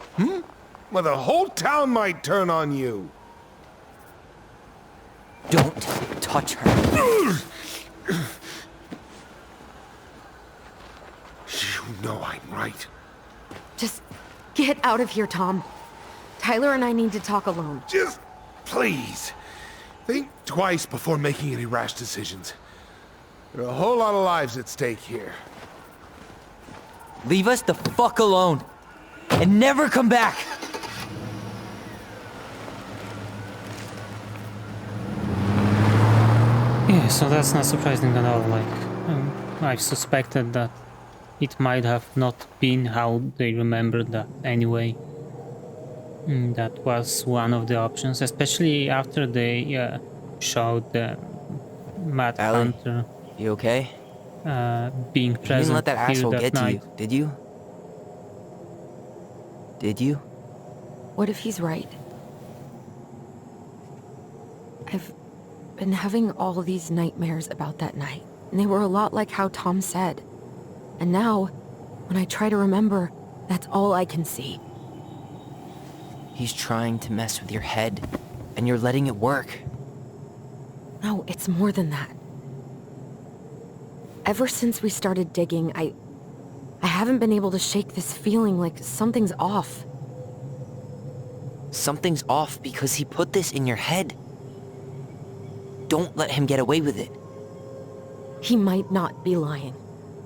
Well, the whole town might turn on you. Don't touch her. You know I'm right. Just get out of here, Tom. Tyler and I need to talk alone. Just, please, think twice before making any rash decisions. There are a whole lot of lives at stake here. Leave us the fuck alone. And never come back. Yeah, so that's not surprising at all. Like, I've suspected that it might have not been how they remembered that anyway. That was one of the options, especially after they showed the Mad Allie, Hunter you okay? being You present didn't let that here asshole that get to night. you, did you? Did you? What if he's right? I've been having all these nightmares about that night, and they were a lot like how Tom said. And now, when I try to remember, that's all I can see. He's trying to mess with your head, and you're letting it work. No, it's more than that. Ever since we started digging, I haven't been able to shake this feeling like something's off. Something's off because he put this in your head. Don't let him get away with it. He might not be lying.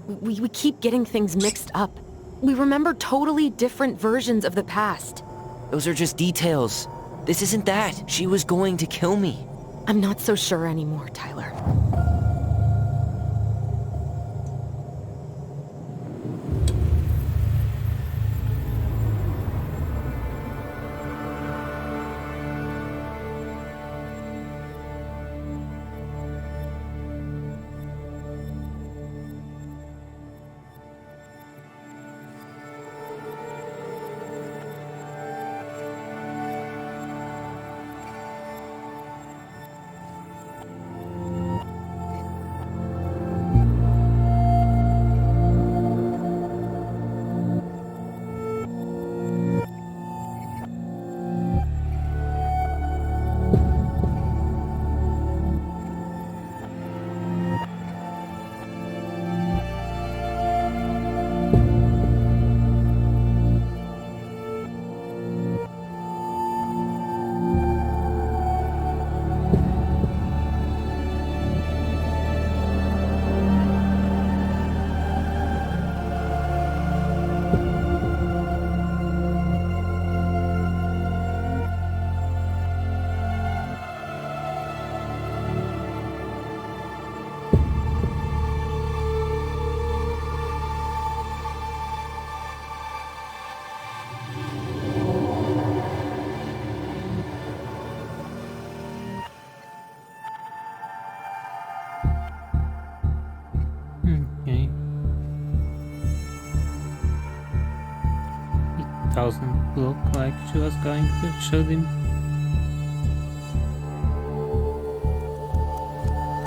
We keep getting things mixed up. We remember totally different versions of the past. Those are just details. This isn't that. She was going to kill me. I'm not so sure anymore, Tyler. Okay. It doesn't look like she was going to shoot him.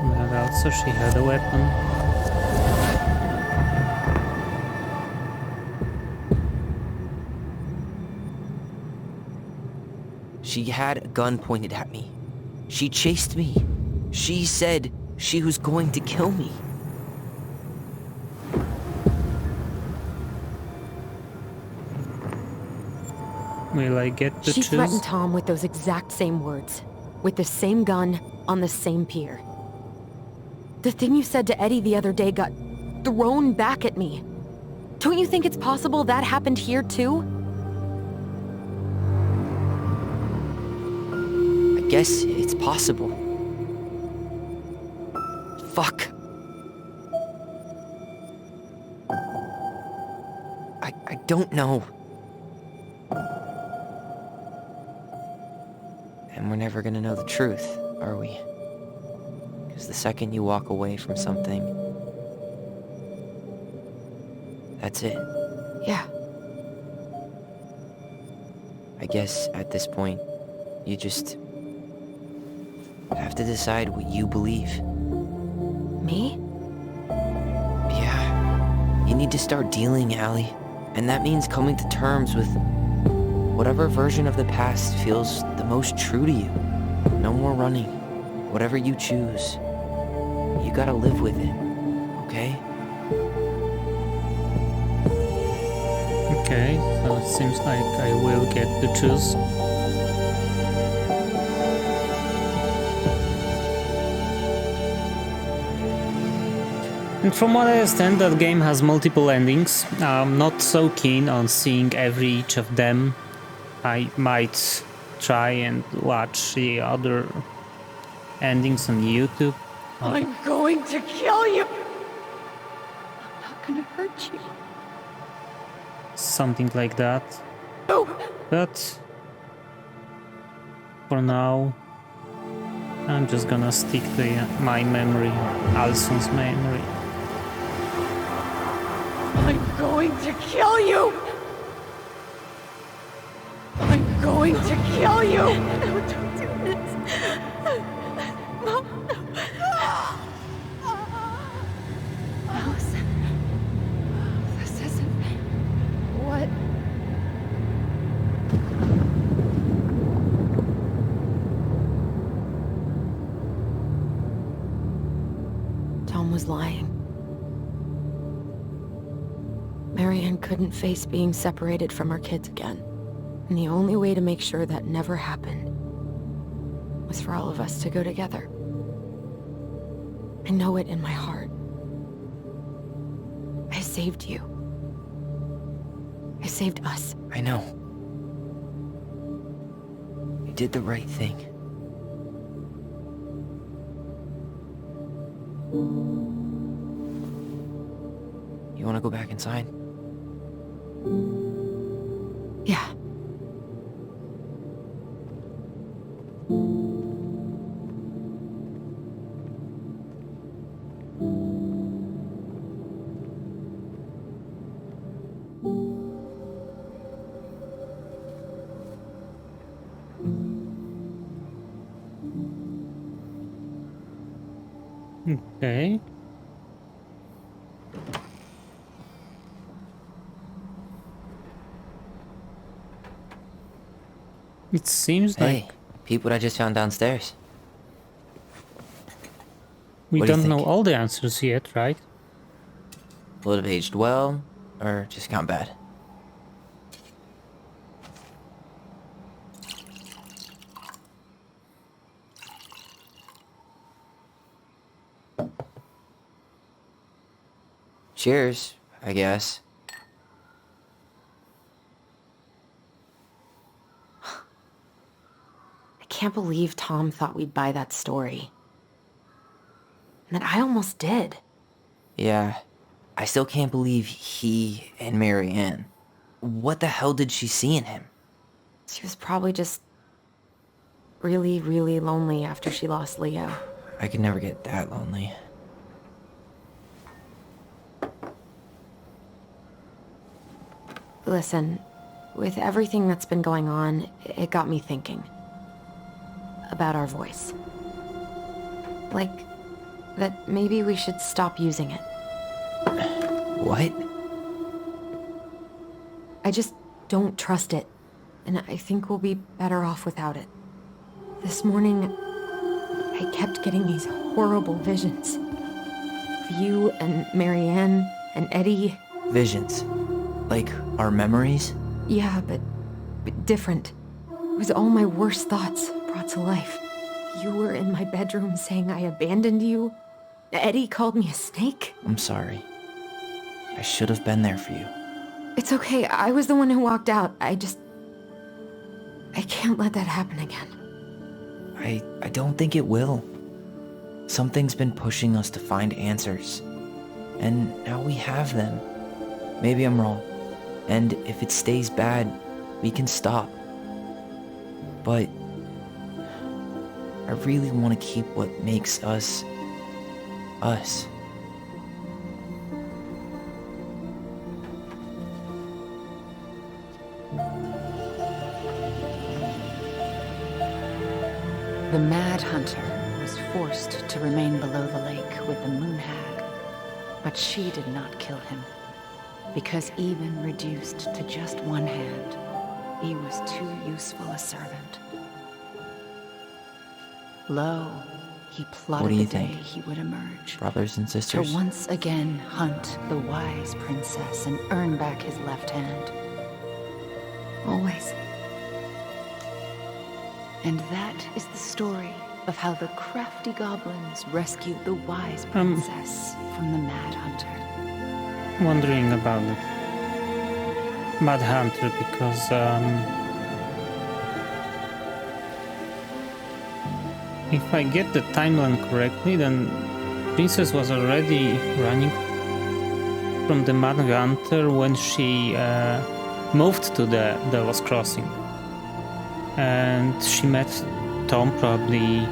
But also she had a weapon. She had a gun pointed at me. She chased me. She said she was going to kill me. Will I get to She choose? threatened Tom with those exact same words. With the same gun, on the same pier. The thing you said to Eddie the other day got thrown back at me. Don't you think it's possible that happened here too? I guess it's possible. Fuck. I don't know. And we're never gonna know the truth, are we? Because the second you walk away from something, that's it. Yeah. I guess at this point, you just have to decide what you believe. Me? Yeah. You need to start dealing, Allie. And that means coming to terms with whatever version of the past feels the most true to you. No more running. Whatever you choose, you gotta live with it, okay? Okay, so it seems like I will get to choose. And from what I understand, that game has multiple endings. I'm not so keen on seeing each of them. I might try and watch the other endings on YouTube. I'm going to kill you. I'm not gonna hurt you. Something like that. No. But for now, I'm just gonna stick to my memory, Alson's memory. I'm going to kill you. I'm going to kill you. No, don't do this. Mom, no. Allison, this isn't what. Tom was lying. Marianne couldn't face being separated from her kids again. And the only way to make sure that never happened was for all of us to go together. I know it in my heart. I saved you. I saved us. I know. You did the right thing. You wanna go back inside? Yeah. Okay. It seems Hey, like peep what I just found downstairs. we what do you don't know think? all the answers yet, right? Will it have aged well, or just gone bad? Cheers, I guess. I can't believe Tom thought we'd buy that story. And that I almost did. Yeah, I still can't believe he and Marianne. What the hell did she see in him? She was probably just really, really lonely after she lost Leo. I could never get that lonely. Listen, with everything that's been going on, it got me thinking. About our voice. Like, that maybe we should stop using it. What? I just don't trust it, and I think we'll be better off without it. This morning, I kept getting these horrible visions. Of you and Marianne and Eddie. Visions. Like our memories? Yeah, but different. It was all my worst thoughts brought to life. You were in my bedroom saying I abandoned you. Eddie called me a snake. I'm sorry. I should have been there for you. It's okay, I was the one who walked out. I can't let that happen again. I don't think it will. Something's been pushing us to find answers. And now we have them. Maybe I'm wrong. And if it stays bad, we can stop. But I really want to keep what makes us, us. The Mad Hunter. forced to remain below the lake with the moon hag. But she did not kill him, because even reduced to just one hand, he was too useful a servant. Lo, he What plotted do you the day think? he would emerge. Brothers and To sisters? once again hunt the wise princess and earn back his left hand. Always. And that is the story of how the crafty goblins rescued the wise princess from the Mad Hunter. Wondering about the Mad Hunter because if I get the timeline correctly, then Princess was already running from the Mad Hunter when she moved to the Devil's Crossing, and she met Tom probably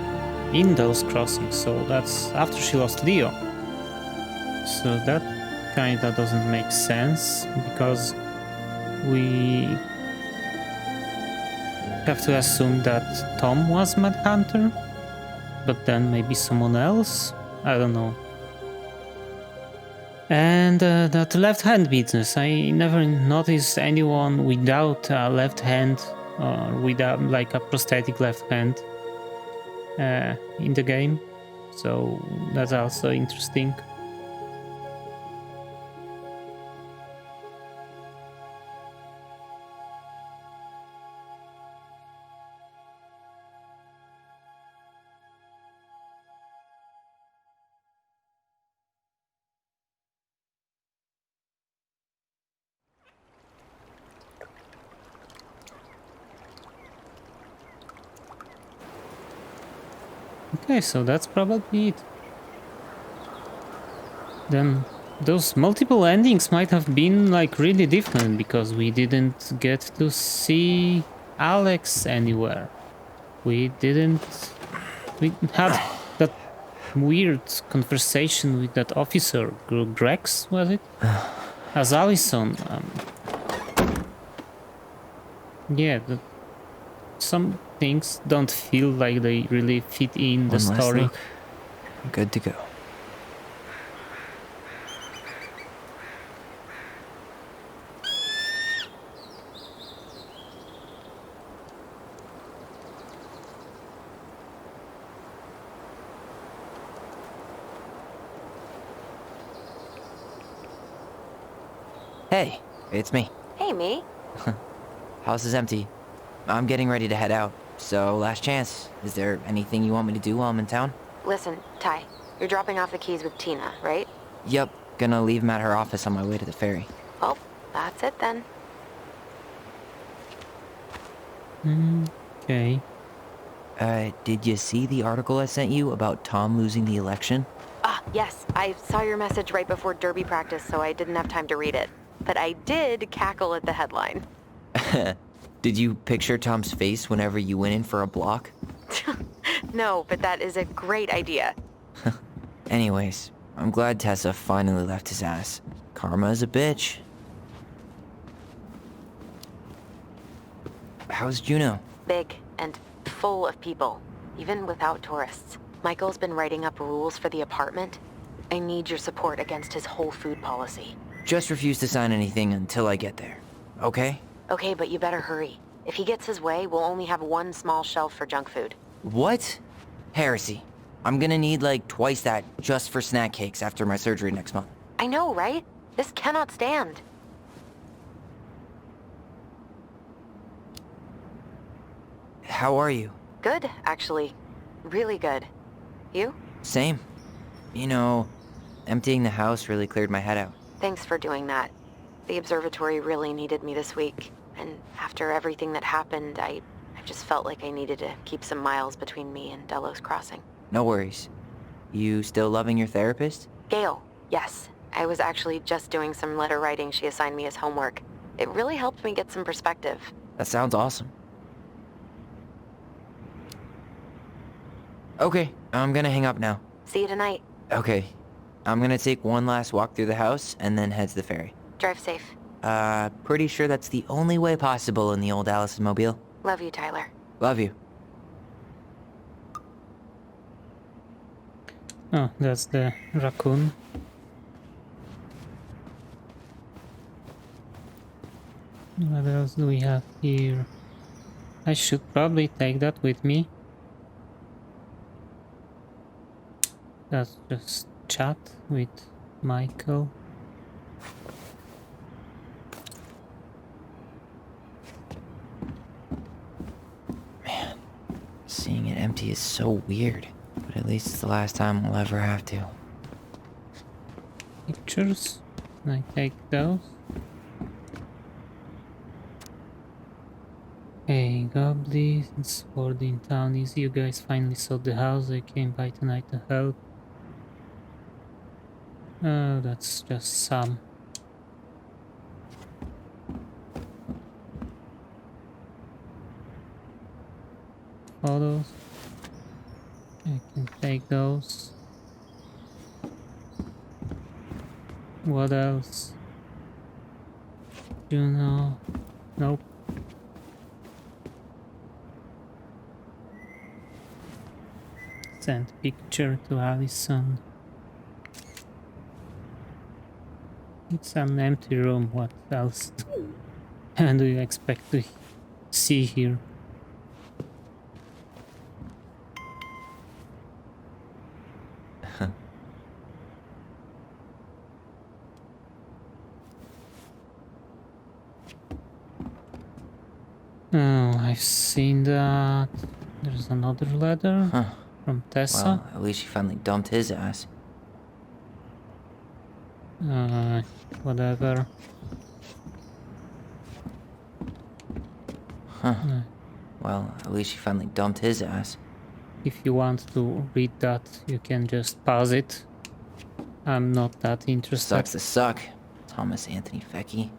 in Devil's Crossing. So that's after she lost Leo. So that kinda doesn't make sense because we have to assume that Tom was Mad Hunter, but then maybe someone else? I don't know. And that left hand business, I never noticed anyone without a left hand or without like a prosthetic left hand in the game, so that's also interesting. Okay, so that's probably it. Then those multiple endings might have been like really different because we didn't get to see Alex anywhere. We had that weird conversation with that officer, Grex, was it? As Allison. Yeah, some things don't feel like they really fit in the One last story. look. Good to go. Hey, it's me. Hey, me. House is empty. I'm getting ready to head out. So, last chance. Is there anything you want me to do while I'm in town? Listen, Ty, you're dropping off the keys with Tina, right? Yep, gonna leave 'em at her office on my way to the ferry. Well, that's it then. Okay. Did you see the article I sent you about Tom losing the election? Ah, yes, I saw your message right before derby practice, so I didn't have time to read it. But I did cackle at the headline. Did you picture Tom's face whenever you went in for a block? No, but that is a great idea. Anyways, I'm glad Tessa finally left his ass. Karma is a bitch. How's Juno? Big and full of people, even without tourists. Michael's been writing up rules for the apartment. I need your support against his whole food policy. Just refuse to sign anything until I get there. Okay? Okay, but you better hurry. If he gets his way, we'll only have one small shelf for junk food. What? Heresy. I'm gonna need like twice that just for snack cakes after my surgery next month. I know, right? This cannot stand. How are you? Good, actually. Really good. You? Same. You know, emptying the house really cleared my head out. Thanks for doing that. The observatory really needed me this week. And after everything that happened, I just felt like I needed to keep some miles between me and Delos Crossing. No worries. You still loving your therapist? Gail, yes. I was actually just doing some letter writing she assigned me as homework. It really helped me get some perspective. That sounds awesome. Okay, I'm gonna hang up now. See you tonight. Okay, I'm gonna take one last walk through the house and then head to the ferry. Drive safe. Pretty sure that's the only way possible in the old Allison mobile. Love you, Tyler. Love you. Oh, that's the raccoon. What else do we have here? I should probably take that with me. That's just chat with Michael. Seeing it empty is so weird, but at least it's the last time we'll ever have to. Pictures. Can I take those? Hey, goblins, word in town is you guys finally saw the house. I came by tonight to help. Oh, that's just some. Photos. I can take those. What else? Juno. Nope. Send picture to Allison. It's an empty room. What else do you expect to see here? Oh, I've seen that. There's another letter from Tessa. Well, at least she finally dumped his ass. Whatever. Well, at least she finally dumped his ass. If you want to read that, you can just pause it. I'm not that interested. Sucks to suck, Thomas Anthony Fecky.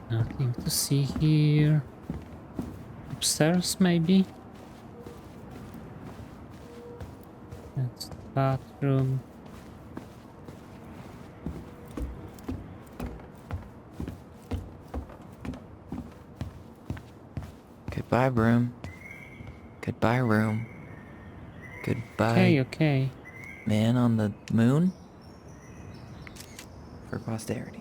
Nothing to see here. Upstairs, maybe? That's the bathroom. Goodbye, broom. Goodbye, room. Goodbye, Okay. man on the moon. For posterity.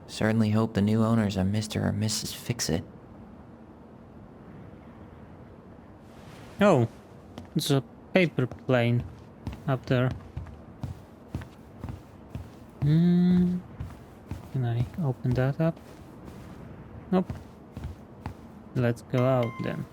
Certainly hope the new owners are Mr. or Mrs. Fix-It. Oh, it's a paper plane up there. Can I open that up? Nope. Let's go out then.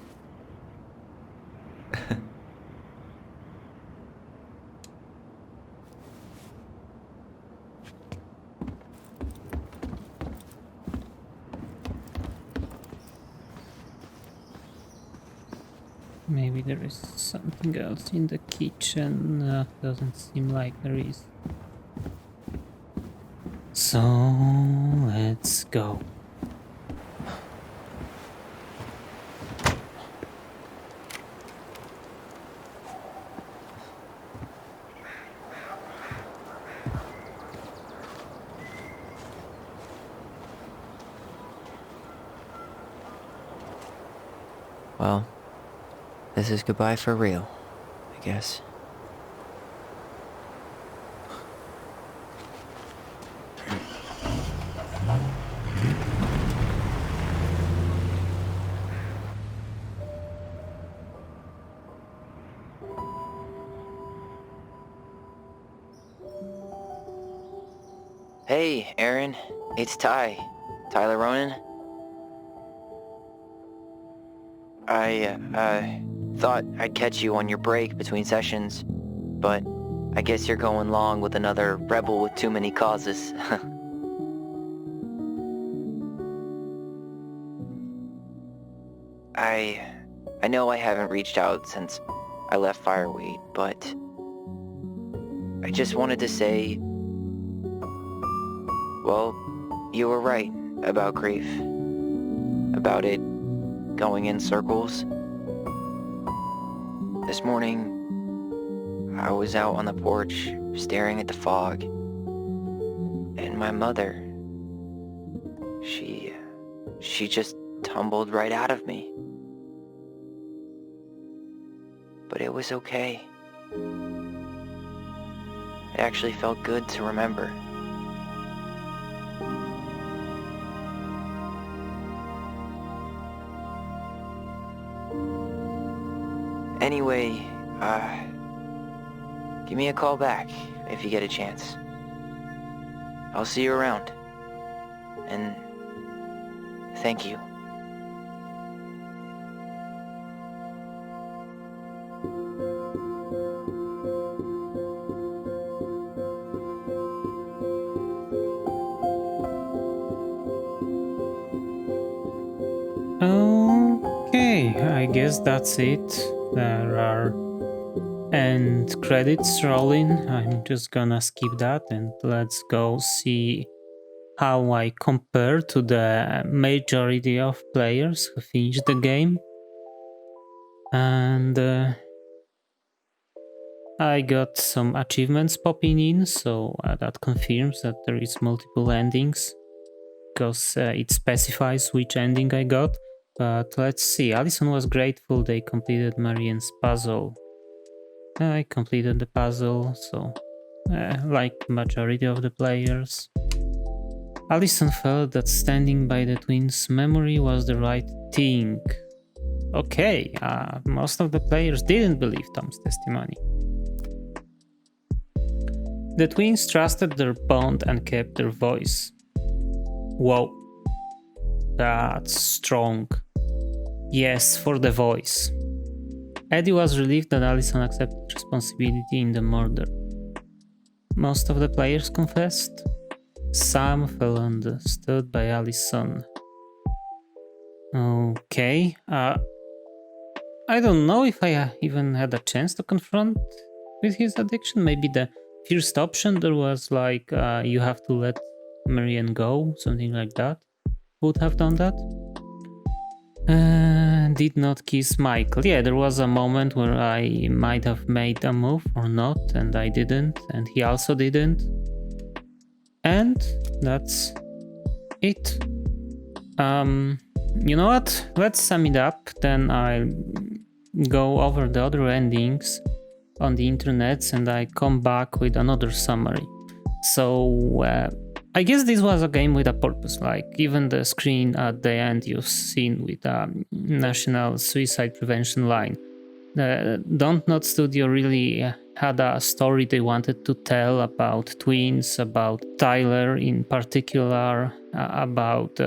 Maybe there is something else in the kitchen. Doesn't seem like there is. So let's go. Well, this is goodbye for real, I guess. Hey, Aaron. It's Ty. Tyler Ronan. I thought I'd catch you on your break between sessions, but I guess you're going along with another rebel with too many causes. I know I haven't reached out since I left Fireweight, but I just wanted to say, well, you were right about grief. About it going in circles. This morning, I was out on the porch staring at the fog, and my mother, she just tumbled right out of me. But it was okay. It actually felt good to remember. Anyway, give me a call back if you get a chance. I'll see you around. And thank you. Okay, I guess that's it. There are end credits rolling. I'm just gonna skip that and let's go see how I compare to the majority of players who finished the game. And I got some achievements popping in, so that confirms that there is multiple endings, because it specifies which ending I got. But let's see, Allison was grateful they completed Marianne's puzzle. I completed the puzzle, so like majority of the players. Allison felt that standing by the twins' memory was the right thing. Okay, most of the players didn't believe Tom's testimony. The twins trusted their bond and kept their voice. Whoa. That's strong. Yes, for the voice. Eddie was relieved that Allison accepted responsibility in the murder. Most of the players confessed. Some felt understood by Allison. Okay. I don't know if I even had a chance to confront with his addiction. Maybe the first option there was like, you have to let Marianne go, something like that. Would have done that. Did not kiss Michael. Yeah, there was a moment where I might have made a move or not, and I didn't, and he also didn't. And that's it. You know what? Let's sum it up, then I'll go over the other endings on the internets and I come back with another summary. So I guess this was a game with a purpose, like even the screen at the end you've seen with a National Suicide Prevention line. Dontnod Studio really had a story they wanted to tell about twins, about Tyler in particular, about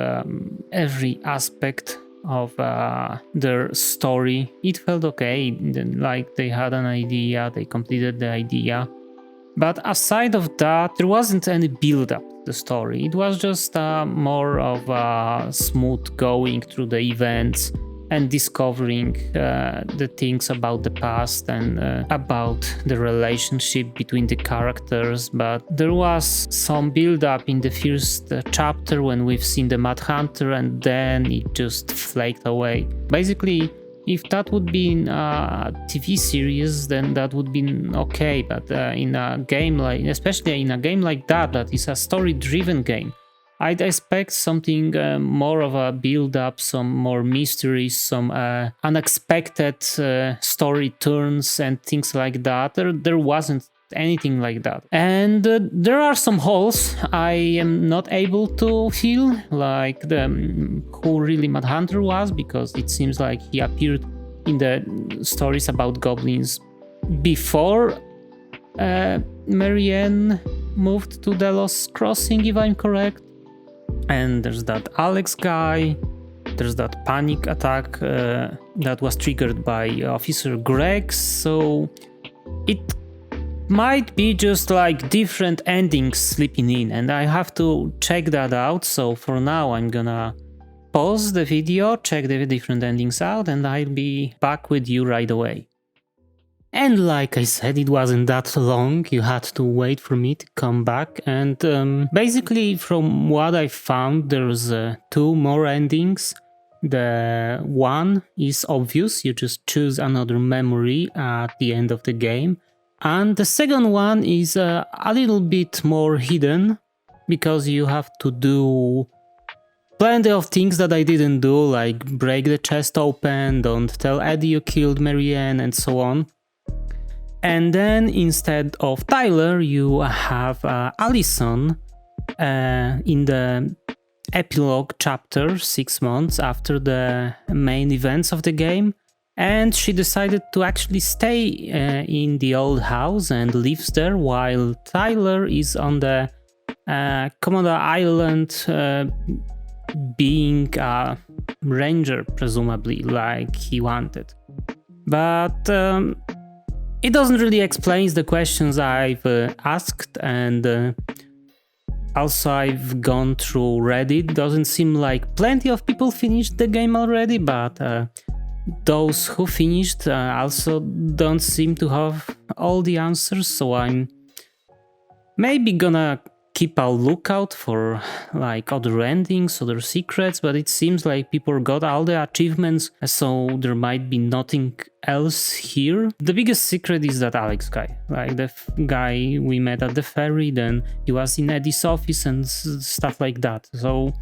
every aspect of their story. It felt okay, like they had an idea, they completed the idea. But aside of that, there wasn't any build-up to the story. It was just more of a smooth going through the events and discovering the things about the past and about the relationship between the characters. But there was some build-up in the first chapter when we've seen the Mad Hunter, and then it just flaked away. Basically, if that would be in a TV series, then that would be okay. But in a game like, especially in a game like that is a story-driven game, I'd expect something more of a build-up, some more mysteries, some unexpected story turns and things like that. There wasn't anything like that. And there are some holes I am not able to fill, like who really Mad Hunter was, because it seems like he appeared in the stories about goblins before Marianne moved to Delos Crossing, if I'm correct. And there's that Alex guy, there's that panic attack that was triggered by Officer Greg, so it might be just like different endings slipping in, and I have to check that out. So for now I'm gonna pause the video, check the different endings out, and I'll be back with you right away. And like I said, it wasn't that long, you had to wait for me to come back, and basically from what I found, there's 2 more endings. The one is obvious, you just choose another memory at the end of the game. And the second one is a little bit more hidden, because you have to do plenty of things that I didn't do, like break the chest open, don't tell Eddie you killed Marianne, and so on. And then instead of Tyler, you have Allison in the epilogue chapter 6 months after the main events of the game. And she decided to actually stay in the old house and lives there, while Tyler is on the Komodo Island being a ranger, presumably, like he wanted. But it doesn't really explain the questions I've asked, and also I've gone through Reddit. Doesn't seem like plenty of people finished the game already, but those who finished also don't seem to have all the answers, so I'm maybe gonna keep a lookout for like other endings, other secrets, but it seems like people got all the achievements, so there might be nothing else here. The biggest secret is that Alex guy, like the guy we met at the ferry, then he was in Eddie's office and stuff like that. So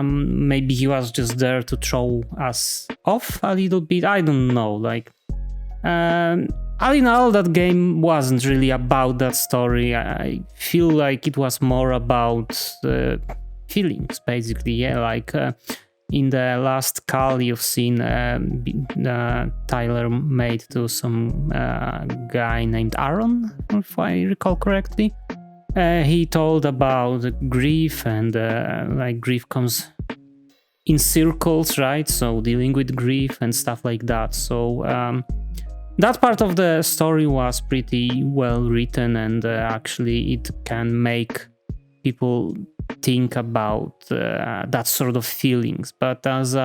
maybe he was just there to throw us off a little bit, I don't know. Like all in all, that game wasn't really about that story. I feel like it was more about feelings, basically. Yeah, like in the last call you've seen Tyler made to some guy named Aaron, if I recall correctly. He told about grief, and like grief comes in circles, right? So dealing with grief and stuff like that. So that part of the story was pretty well written, and actually it can make people think about that sort of feelings. But as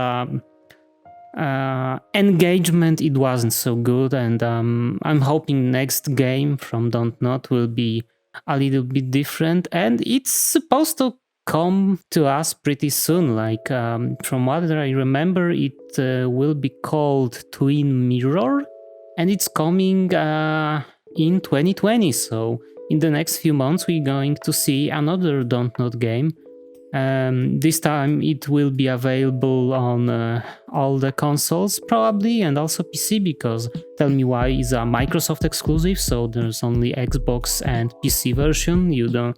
engagement, it wasn't so good, and I'm hoping next game from Don't Not will be a little bit different, and it's supposed to come to us pretty soon. Like from what I remember, it will be called Twin Mirror, and it's coming in 2020, so in the next few months we're going to see another Don't Not game. This time it will be available on all the consoles probably, and also PC, because Tell Me Why is a Microsoft exclusive, so there's only Xbox and PC version. You don't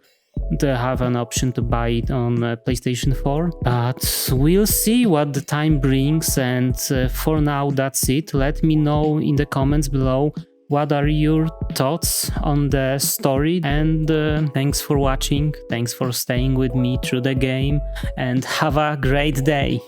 have an option to buy it on PlayStation 4, but we'll see what the time brings. And for now, that's it. Let me know in the comments below what are your thoughts on the story, and thanks for watching, thanks for staying with me through the game, and have a great day.